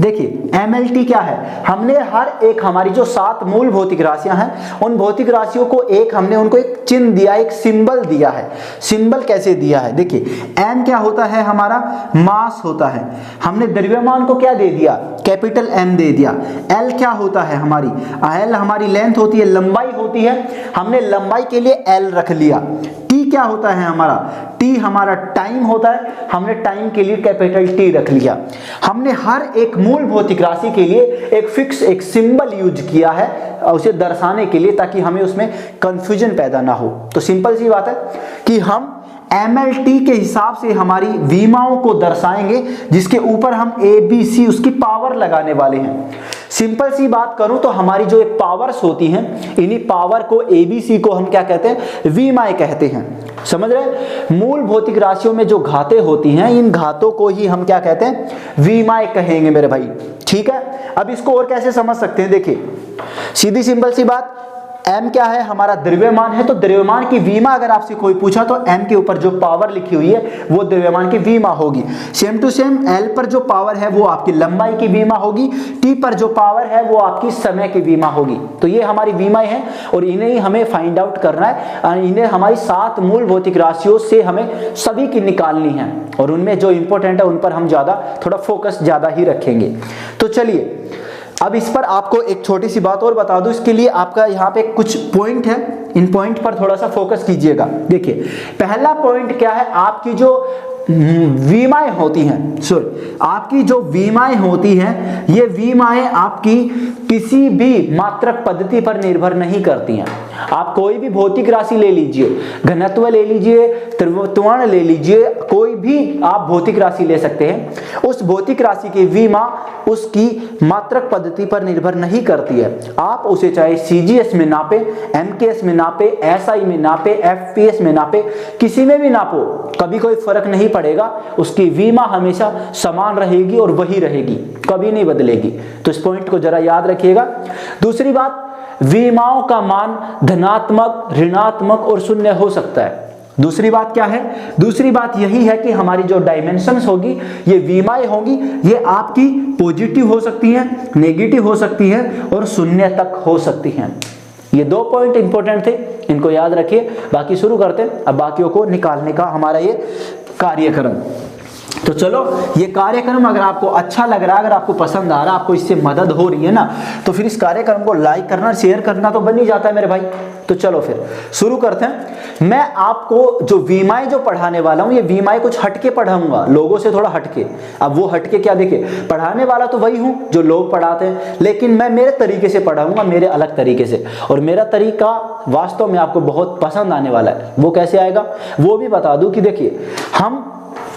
देखिए MLT क्या है? हमने हर एक हमारी जो 7 मूल भौतिक राशियां हैं उन भौतिक राशियों को हमने उनको एक चिन्ह दिया, एक सिंबल दिया है। सिंबल कैसे दिया है? देखिए M क्या होता है? हमारा मास होता है। हमने द्रव्यमान को क्या दे दिया? कैपिटल M दे दिया। L क्या होता है? L हमारी लेंथ होती है, लंबाई होती है। हमने लंबाई के लिए L रख लिया। T क्या होता है? T हमारा टाइम होता है। हमने टाइम के लिए कैपिटल T रख लिया। हमने हर एक मूल भौतिक राशि के लिए एक फिक्स एक सिंबल यूज किया है उसे दर्शाने के लिए, ताकि हमें उसमें कंफ्यूजन पैदा ना हो। तो सिंपल सी बात है कि हम MLT के हिसाब से हमारी विमाओं को दर्शाएंगे, जिसके ऊपर हम ABC उसकी पावर लगाने वाले हैं। सिंपल सी बात करूं तो हमारी जो एक पावर्स होती हैं, इन्हीं पावर को ABC को हम क्या कहते हैं? विमाएं कहते हैं। समझ रहे? मूल भौतिक राशियों में जो घातें होती हैं, इन घातों को ही हम क्या कहते हैं? विमाएं कहेंगे मेरे भाई। ठीक है, अब इसको और कैसे समझ सकते हैं? देखिए सीधी सिंपल सी बात, M क्या है? हमारा द्रव्यमान है। तो द्रव्यमान की विमा अगर आपसे कोई पूछा तो M के ऊपर जो पावर लिखी हुई है वो द्रव्यमान की विमा होगी। सेम टू सेम L पर जो पावर है वो आपकी लंबाई की विमा होगी। T पर जो पावर है वो आपकी समय की विमा होगी। तो ये हमारी विमाएं हैं, और इन्हें ही हमें फाइंड आउट करना है। इन्हें हमारी 7 मूल भौतिक राशियों से हमें सभी की निकालनी है, और उनमें जो इंपॉर्टेंट है उन पर हम थोड़ा फोकस ज्यादा ही रखेंगे। तो चलिए अब इस पर आपको एक छोटी सी बात और बता दूं। इसके लिए आपका यहाँ पे कुछ पॉइंट है, इन पॉइंट पर थोड़ा सा फोकस कीजिएगा। देखिए पहला पॉइंट क्या है? आपकी जो विमाएं होती हैं, आपकी जो विमाएं होती हैं, ये विमाएं आपकी किसी भी मात्रक पद्धति पर निर्भर नहीं करती हैं। आप कोई भी भौतिक राशि ले लीजिए, घनत्व ले लीजिए, त्वरण ले लीजिए, कोई भी आप भौतिक राशि ले सकते हैं। उस भौतिक राशि की विमा उसकी मात्रक पद्धति पर निर्भर नहीं करती है। आप उसे चाहे CGS में नापे, MKS में नापे, SI में नापे, FPS में नापे, किसी में भी नापो, कभी कोई फर्क नहीं पड़ेगा। उसकी विमा हमेशा समान रहेगी और वही रहेगी, कभी नहीं बदलेगी। तो इस पॉइंट को जरा याद रखिएगा। दूसरी बात, विमाओं का मान धनात्मक, ऋणात्मक और शून्य हो सकता है। दूसरी बात क्या है? दूसरी बात यही है कि हमारी जो डायमेंशंस होगी, ये विमाएं होंगी, ये आपकी पॉजिटिव हो सकती हैं, नेगेटिव हो सकती हैं और शून्य तक हो सकती हैं। ये 2 पॉइंट इंपॉर्टेंट थे, इनको याद रखिए। बाकी शुरू करते हैं अब बाकियों को निकालने का हमारा ये कार्यक्रम। तो चलो ये कार्यक्रम अगर आपको अच्छा लग रहा है, अगर आपको पसंद आ रहा है, आपको इससे मदद हो रही है ना, तो फिर इस कार्यक्रम को लाइक करना, शेयर करना तो बन ही जाता है मेरे भाई। तो चलो फिर शुरू करते हैं। मैं आपको जो विमाएं जो पढ़ाने वाला हूं, ये विमाएं कुछ हटके पढ़ाऊंगा, लोगों से थोड़ा हटके। अब वो हटके क्या? देखिए पढ़ाने वाला तो वही हूं जो लोग पढ़ाते हैं, लेकिन मैं मेरे तरीके से पढ़ाऊंगा, मेरे अलग तरीके से। और मेरा तरीका वास्तव में आपको बहुत पसंद आने वाला है। वो कैसे आएगा वो भी बता दूं कि देखिए, हम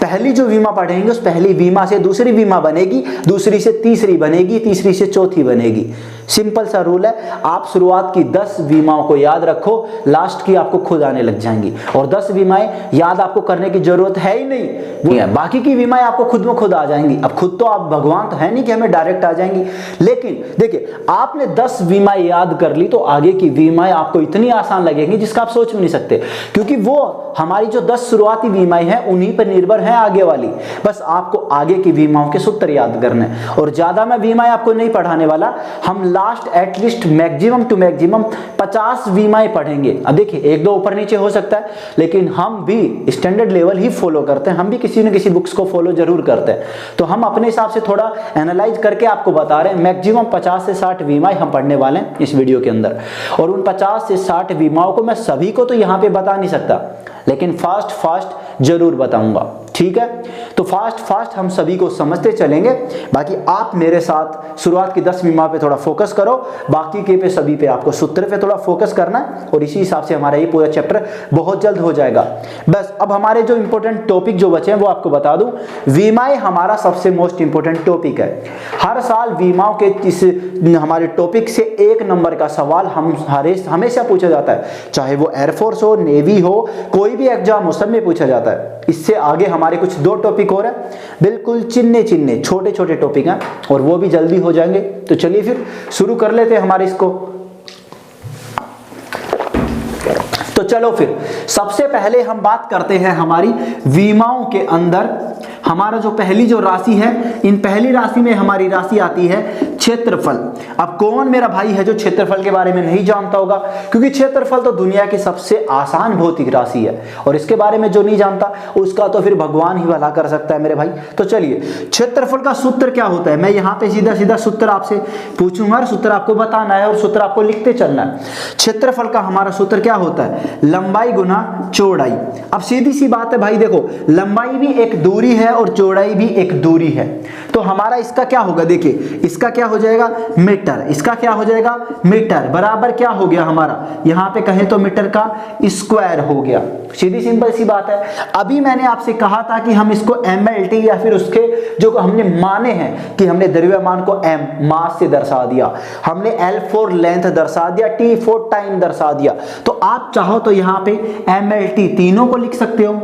पहली जो विमा पढ़ेंगे उस पहली विमा से दूसरी विमा बनेगी, दूसरी से तीसरी बनेगी, तीसरी से चौथी बनेगी। सिंपल सा रूल है। आप शुरुआत की 10 विमाओं को याद रखो, लास्ट की आपको खुद आने लग जाएंगी। और 10 विमाएं याद आपको करने की जरूरत है ही नहीं, वो है बाकी की विमाएं आपको खुद में खुद आ जाएंगी। अब खुद तो आप भगवान तो है नहीं कि हमें डायरेक्ट आ जाएंगी, लेकिन देखिए आपने 10 विमाएं याद कर ली तो आगे की विमाएं आपको इतनी आसान लगेंगी जिसका आप सोच भी नहीं सकते, क्योंकि वो हमारी जो 10 शुरुआती विमाएं हैं उन्हीं पर निर्भर है आगे वाली, बस आपको आगे की विमाओं के सूत्र याद करने। और ज्यादा मैं विमाएं आपको नहीं पढ़ाने वाला, हम last at least maximum two maximum 50 विमाएं पढ़ेंगे। अब देखिए एक दो ऊपर नीचे हो सकता है, लेकिन हम भी स्टैंडर्ड लेवल ही फॉलो करते हैं, हम भी किसी न किसी बुक्स को फॉलो जरूर करते हैं। तो हम अपने हिसाब से थोड़ा एनालाइज करके आपको बता रहे हैं, मैक्सिमम 50 से 60 विमाएं हम पढ़ने वाले हैं इस वीडियो के अंदर। और उन 50 से 60 विमाओं को मैं सभी को तो यहाँ पे बता नहीं सकता, लेकिन फास्ट जरूर बताऊंगा, ठीक है। तो फास्ट हम सभी को समझते चलेंगे। बाकी आप मेरे साथ शुरुआत की 10 विमा पे थोड़ा फोकस करो, बाकी के पे सभी पे आपको सूत्र पे थोड़ा फोकस करना है, और इसी हिसाब से हमारा ये पूरा चैप्टर बहुत जल्द हो जाएगा। बस अब हमारे जो इंपॉर्टेंट टॉपिक जो बचे हैं वो आपको बता दूं। विमाएं हमारा सबसे मोस्ट इंपॉर्टेंट टॉपिक है। हर साल विमाओं के इस हमारे टॉपिक से 1 नंबर का सवाल हम हमेशा पूछा जाता है, चाहे वो एयरफोर्स हो, नेवी हो, कोई भी एग्जाम हो, सब में पूछा जाता है। इससे आगे हमारे कुछ 2 टॉपिक और है, बिल्कुल चिन्ने छोटे छोटे टॉपिक हैं, और वो भी जल्दी हो जाएंगे। तो चलिए फिर शुरू कर लेते हैं हमारे इसको। तो चलो फिर सबसे पहले हम बात करते हैं हमारी विमाओं के अंदर हमारा जो पहली जो राशि है, इन पहली राशि में हमारी राशि आती है क्षेत्रफल। अब कौन मेरा भाई है जो क्षेत्रफल के बारे में नहीं जानता होगा, क्योंकि क्षेत्रफल तो दुनिया की सबसे आसान भौतिक राशि है, और इसके बारे में जो नहीं जानता उसका तो फिर भगवान ही भला कर सकता है मेरे भाई। तो चलिए क्षेत्रफल का सूत्र क्या होता है, मैं यहाँ पे सीधा सूत्र आपसे पूछूंगा, सूत्र आपको बताना है और सूत्र आपको लिखते चलना है। क्षेत्रफल का हमारा सूत्र क्या होता है, लंबाई गुना चौड़ाई। अब सीधी सी बात है भाई, देखो लंबाई भी एक दूरी है और चौड़ाई भी एक दूरी है, तो हमारा इसका क्या होगा, देखिए इसका क्या हो जाएगा मीटर, इसका क्या हो जाएगा मीटर, बराबर क्या हो गया हमारा, यहां पे कहें तो मीटर का स्क्वायर हो गया। सीधी सिंपल सी बात है। अभी मैंने आपसे कहा था कि हम इसको mLT या फिर उसके जो हमने माने हैं कि हमने द्रव्यमान को m मास से दर्शा दिया, हमने L फोर लेंथ दर्शा दिया, T फोर टाइम दर्शा दिया, तो आप चाहो तो यहाँ पे mLT तीनों को लिख सकते हो,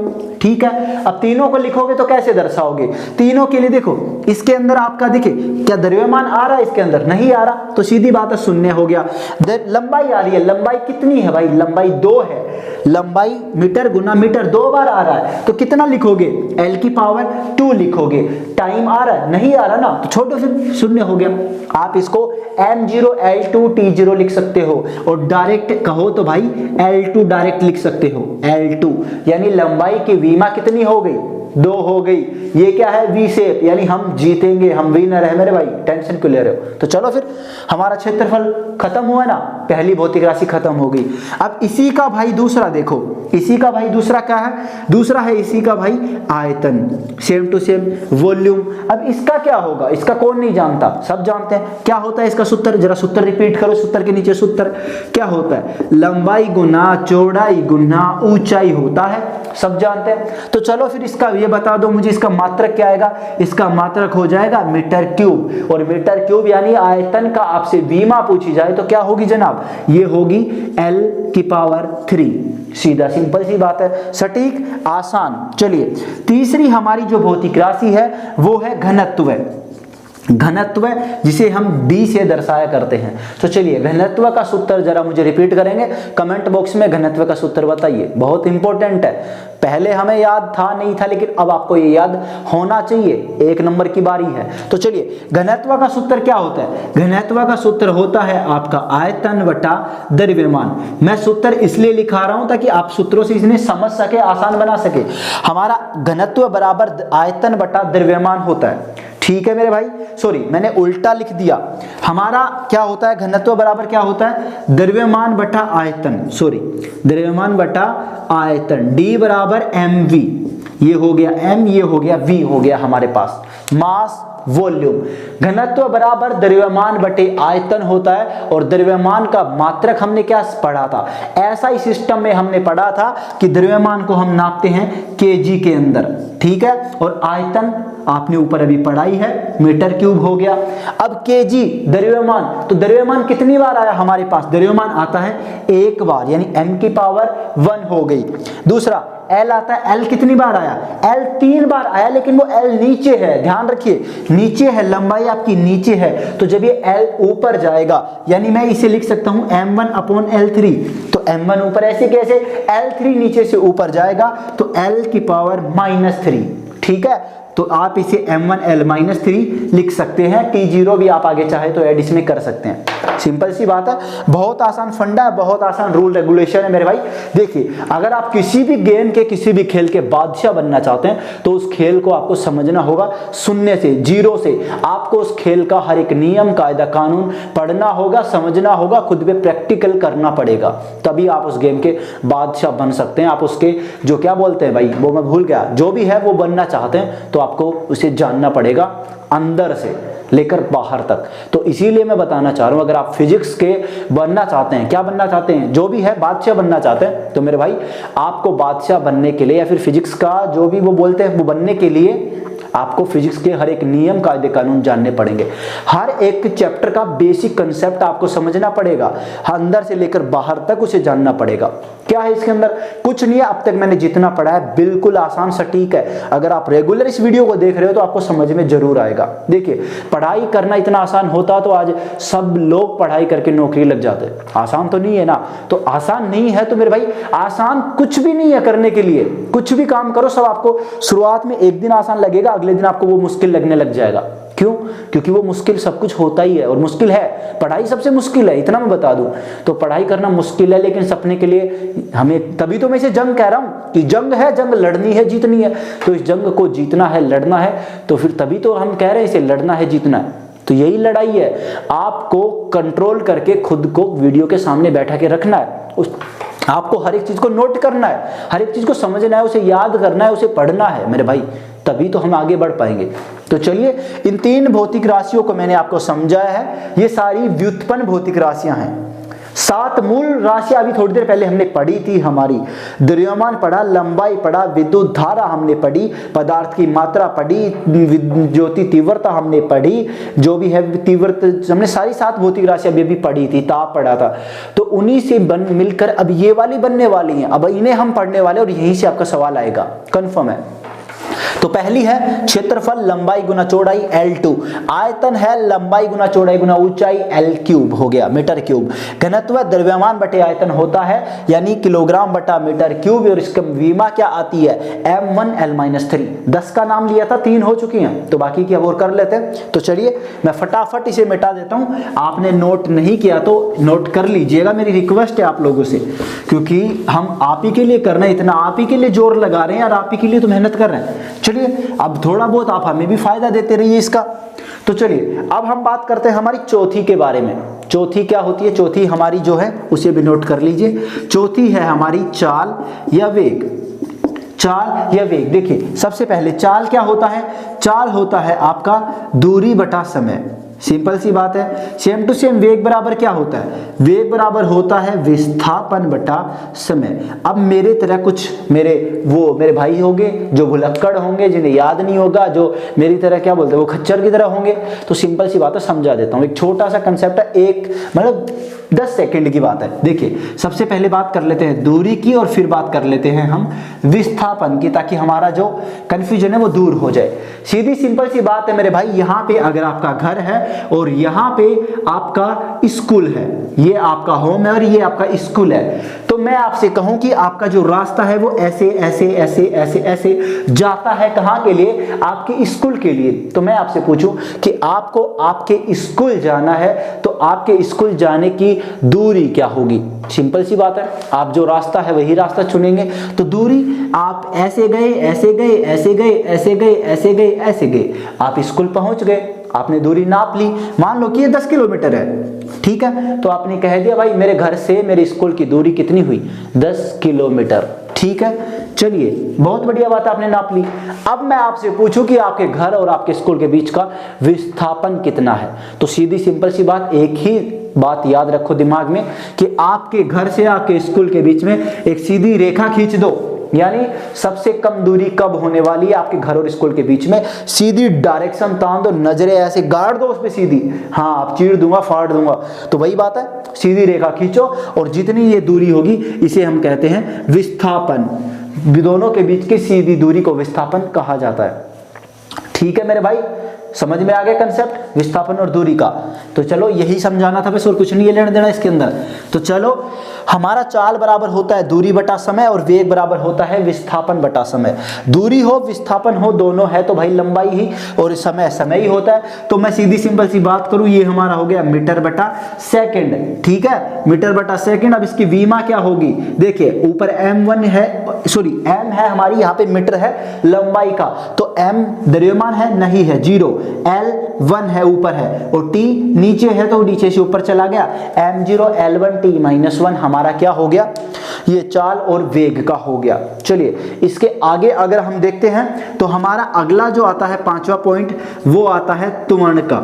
ठीक है। अब तीनों को लिखोगे तो कैसे दर्शाओगे, तीनों के लिए देखो इसके अंदर आपका देखिए क्या द्रव्यमान आ रहा है, इसके अंदर नहीं आ रहा, तो सीधी बात है शून्य हो गया। लंबाई आ रही है, लंबाई कितनी है भाई, लंबाई 2 है, लंबाई मीटर गुना मीटर 2 बार आ रहा है, तो कितना लिखोगे L की पावर 2 लिखोगे। टाइम आ रहा है, नहीं आ रहा ना, तो छोटो से शून्य हो गया। आप इसको m0 L2 T0 लिख सकते हो, और डायरेक्ट कहो तो भाई L2 डायरेक्ट लिख सकते हो, L2 यानी लंबाई की विमा कितनी हो गई, 2 हो गई। ये क्या है, वी शेप, यानी हम जीतेंगे, हम विनर है मेरे भाई, टेंशन क्यों ले रहे हो। तो चलो फिर हमारा क्षेत्रफल खत्म हुआ ना, पहली भौतिक राशि खत्म हो गई। अब इसी का भाई दूसरा देखो, इसी का भाई दूसरा क्या है, दूसरा है इसी का भाई आयतन, सेम टू सेम वॉल्यूम। अब इसका क्या होगा, इसका कौन नहीं जानता, सब जानते हैं। क्या होता है इसका सूत्र, जरा सूत्र रिपीट करो, सूत्र के नीचे सूत्र क्या होता है, लंबाई गुना चौड़ाई गुना ऊंचाई होता है, सब जानते हैं। तो चलो फिर इसका ये बता दो मुझे, इसका मात्रक क्या आएगा, इसका मात्रक हो जाएगा मीटर क्यूब, और मीटर क्यूब यानी आयतन का आपसे विमा पूछी जाए तो क्या होगी जनाब, ये होगी L की पावर 3। सीधा सिंपल सी बात है, सटीक आसान। चलिए तीसरी हमारी जो भौतिक राशि है वो है घनत्व, घनत्व जिसे हम d से दर्शाया करते हैं। तो चलिए घनत्व का सूत्र जरा मुझे रिपीट करेंगे, कमेंट बॉक्स में घनत्व का सूत्र बताइए, बहुत इंपॉर्टेंट है। पहले हमें याद था नहीं था, लेकिन अब आपको ये याद होना चाहिए, 1 नंबर की बारी है। तो चलिए घनत्व का सूत्र क्या होता है, घनत्व का सूत्र होता है आपका आयतन बटा द्रव्यमान। मैं सूत्र इसलिए लिखा रहा हूं ताकि आप सूत्रों से इसने समझ सके, आसान बना सके। हमारा घनत्व बराबर आयतन बटा द्रव्यमान होता है, ठीक है मेरे भाई, सॉरी मैंने उल्टा लिख दिया। हमारा क्या होता है, घनत्व बराबर क्या होता है, द्रव्यमान बटा आयतन, सॉरी द्रव्यमान बटा आयतन, D बराबर mv, ये हो गया m, ये हो गया v, हो गया हमारे पास मास वॉल्यूम। घनत्व बराबर द्रव्यमान बटे आयतन होता है, और द्रव्यमान का मात्रक हमने क्या पढ़ा था, ऐसा ही सिस्टम में हमने पढ़ा था कि द्रव्यमान को हम नापते हैं केजी के अंदर, ठीक है, और आयतन आपने ऊपर अभी पढ़ाई है, मीटर क्यूब हो गया। अब केजी द्रव्यमान, तो द्रव्यमान कितनी बार आया हमारे पास, द्रव्यमान आता है 1 बार, यानी m की पावर 1 हो गई। दूसरा L आता है, L कितनी बार आया, L 3 बार आया, लेकिन वो L नीचे है, ध्यान रखिए नीचे है, लंबाई आपकी नीचे है, तो जब ये L ऊपर जाएगा, यानी मैं इसे लिख सकता हूं m1 अपॉन L3, तो m1 ऊपर ऐसे कैसे, L3 नीचे से ऊपर जाएगा तो L की पावर -3, ठीक है, तो आप इसे m1l-3 लिख सकते हैं। t0 भी आप आगे चाहे तो ऐड इसमें कर सकते हैं। सिंपल सी बात है, बहुत आसान फंडा है, बहुत आसान रूल रेगुलेशन है मेरे भाई। देखिए, अगर आप किसी भी गेम के, किसी भी खेल के बादशाह बनना चाहते हैं तो उस खेल को आपको समझना होगा शून्य से, जीरो से। आपको उस खेल का हर एक नियम, कायदा, कानून पढ़ना होगा, समझना होगा, खुद पे प्रैक्टिकल करना पड़ेगा, तभी आप उस गेम के बादशाह बन सकते हैं। आप उसके जो क्या बोलते हैं भाई, वो मैं भूल गया, जो भी है वो बनना चाहते हैं तो आपको उसे जानना पड़ेगा अंदर से लेकर बाहर तक। तो इसीलिए मैं बताना चाह रहा हूं, अगर आप फिजिक्स के बनना चाहते हैं, क्या बनना चाहते हैं, जो भी है बादशाह बनना चाहते हैं, तो मेरे भाई आपको बादशाह बनने के लिए या फिर फिजिक्स का जो भी वो बोलते हैं वो बनने के लिए आपको फिजिक्स के हर एक नियम, कायदे, कानून जानने पड़ेंगे। हर एक चैप्टर का बेसिक कंसेप्ट आपको समझना पड़ेगा, अंदर से लेकर बाहर तक उसे जानना पड़ेगा। क्या है इसके अंदर? कुछ नहीं है, अब तक मैंने जितना पढ़ा है बिल्कुल आसान सटीक है। अगर आप रेगुलर इस वीडियो को देख रहे हो तो आपको समझ में जरूर आएगा। देखिए, पढ़ाई करना इतना आसान होता तो आज सब लोग पढ़ाई करके नौकरी लग जाते। आसान तो नहीं है ना, तो आसान नहीं है तो मेरे भाई आसान कुछ भी नहीं है करने के लिए। कुछ भी काम करो, सब आपको शुरुआत में एक दिन आसान लगेगा, अगले दिन आपको वो मुश्किल लगने लग जाएगा। क्यों? क्योंकि वो मुश्किल सब कुछ होता ही है, और मुश्किल है, पढ़ाई सबसे मुश्किल है, इतना मैं बता दूं। तो पढ़ाई करना मुश्किल है, लेकिन सपने के लिए हमें, तभी तो मैं इसे जंग कह रहा हूं कि जंग है, जंग लड़नी है, जीतनी है। तो इस जंग को जीतना है, लड़ना है, तो फिर तभी तो हम कह रहे हैं इसे लड़ना है, जीतना है। तो यही लड़ाई है, आपको कंट्रोल करके खुद को वीडियो के सामने बैठा के रखना है। आपको हर एक चीज को नोट करना है, हर एक चीज को समझना है, उसे याद करना है, उसे पढ़ना है मेरे भाई, तभी तो हम आगे बढ़ पाएंगे। तो चलिए, इन 3 भौतिक राशियों को मैंने आपको समझाया है। ये सारी व्युत्पन्न भौतिक राशियां हैं। 7 मूल राशियां अभी थोड़ी देर पहले हमने पढ़ी थी। हमारी द्रव्यमान पढ़ा, लंबाई पढ़ा, विद्युत धारा हमने पढ़ी, पदार्थ की मात्रा पढ़ी, ज्योति तीव्रता हमने पढ़ी, जो भी है तीव्रता हमने सारी 7 भौतिक राशियां अभी पढ़ी थी, ताप पढ़ा था। तो उन्हीं से मिलकर अब ये वाली बनने वाली हैं। अब इन्हें हम पढ़ने वाले और यहीं से आपका सवाल आएगा, कंफर्म है। तो पहली है क्षेत्रफल लंबाई गुना चौड़ाई L2, आयतन है लंबाई गुना चौड़ाई गुना ऊंचाई L³ हो गया, मीटर क्यूब। घनत्व द्रव्यमान बटे आयतन होता है, यानी किलोग्राम बटा मीटर क्यूब, और इसका विमा क्या आती है, m1l-3। 10 का नाम लिया था, 3 हो चुकी हैं, तो बाकी की अब और कर लेते हैं। तो चलिए, मैं फटाफट इसे मिटा देता हूं। आपने नोट नहीं किया तो नोट कर लीजिएगा, मेरी रिक्वेस्ट है आप लोगों से, क्योंकि हम आप ही के लिए करना है, इतना आप ही के लिए जोर लगा रहे हैं और आप ही के लिए तो मेहनत कर रहे हैं। चलिए, अब थोड़ा बहुत आप हमें भी फायदा देते रहिए इसका। तो चलिए, अब हम बात करते हैं हमारी चौथी के बारे में। चौथी क्या होती है? चौथी हमारी जो है उसे भी नोट कर लीजिए। चौथी है हमारी चाल या वेग। चाल या वेग, देखिए सबसे पहले चाल क्या होता है? चाल होता है आपका दूरी बटा समय। सिंपल सी बात है। सेम टू सेम वेग बराबर क्या होता है? वेग बराबर होता है विस्थापन बटा समय। अब मेरे तरह कुछ मेरे भाई होंगे जो भुलक्कड़ होंगे, जिन्हें याद नहीं होगा, जो मेरी तरह क्या बोलते हैं वो खच्चर की तरह होंगे, तो सिंपल सी बात है, समझा देता हूं। एक छोटा सा कंसेप्ट है, एक मतलब 10 सेकंड की बात है। देखिए, सबसे पहले बात कर लेते हैं दूरी की, और फिर बात कर लेते हैं हम विस्थापन की, ताकि हमारा जो कंफ्यूजन है वो दूर हो जाए। सीधी सिंपल सी बात है मेरे भाई, यहाँ पे अगर आपका घर है और यहाँ पे आपका स्कूल है, ये आपका होम है और ये आपका स्कूल है, तो मैं आपसे कहूं कि आपका जो रास्ता है वो ऐसे ऐसे ऐसे ऐसे ऐसे जाता है। कहाँ के लिए? आपके स्कूल के लिए। तो मैं आपसे पूछूं कि आपको आपके स्कूल जाना है, तो आपके स्कूल जाने की दूरी क्या होगी? सिंपल सी बात है, आप जो रास्ता है वही रास्ता चुनेंगे। तो दूरी आप ऐसे गए, ऐसे गए, ऐसे गए, ऐसे गए, ऐसे गए, ऐसे गए, आप स्कूल पहुंच गए, आपने दूरी नाप ली। मान लो कि ये 10 किलोमीटर है, ठीक है, तो आपने कह दिया भाई मेरे घर से मेरे स्कूल की दूरी कितनी हुई? 10 किलोमीटर, ठीक है। चलिए, बहुत बढ़िया बात, आपने नाप ली। अब मैं आपसे पूछूं कि आपके घर और आपके स्कूल के बीच का विस्थापन कितना है? तो सीधी सिंपल सी बात, एक ही बात याद रखो दिमाग में कि आपके घर से आपके स्कूल के बीच में एक सीधी रेखा खींच दो। यानी सबसे कम दूरी कब होने वाली है आपके घर और स्कूल के बीच में? सीधी डायरेक्शन तान दो, नजरें ऐसे गाड़ दो उस पे सीधी। हाँ, आप चीर दूंगा, फाड़ दूंगा, तो वही बात है, सीधी रेखा खींचो और जितनी ये दूरी होगी इसे हम कहते हैं विस्थापन। दोनों के बीच की सीधी दूरी को विस्थापन कहा जाता है। ठीक है मेरे भाई, समझ में आ गया कंसेप्ट विस्थापन और दूरी का? तो चलो, यही समझाना था बस, और कुछ नहीं है लेना देना इसके अंदर। तो चलो हमारा चाल बराबर होता है दूरी बटा समय और वेग बराबर होता है विस्थापन बटा समय। दूरी हो विस्थापन हो दोनों है तो भाई लंबाई ही और समय समय ही होता है। तो मैं सीधी सिंपल सी बात करूं, ये हमारा हो गया मीटर बटा सेकंड, ठीक है, मीटर बटा सेकंड। अब इसकी विमा क्या होगी, देखिए ऊपर m1 है, सॉरी m है हमारी, यहाँ पे मीटर है लंबाई का, तो m द्रव्यमान है नहीं है 0, L1 है ऊपर है और t नीचे है तो नीचे से ऊपर चला गया, m0 L1 t - 1 हमारा क्या हो गया, ये चाल और वेग का हो गया। चलिए इसके आगे अगर हम देखते हैं तो हमारा अगला जो आता है 5वां पॉइंट वो आता है त्वरण का।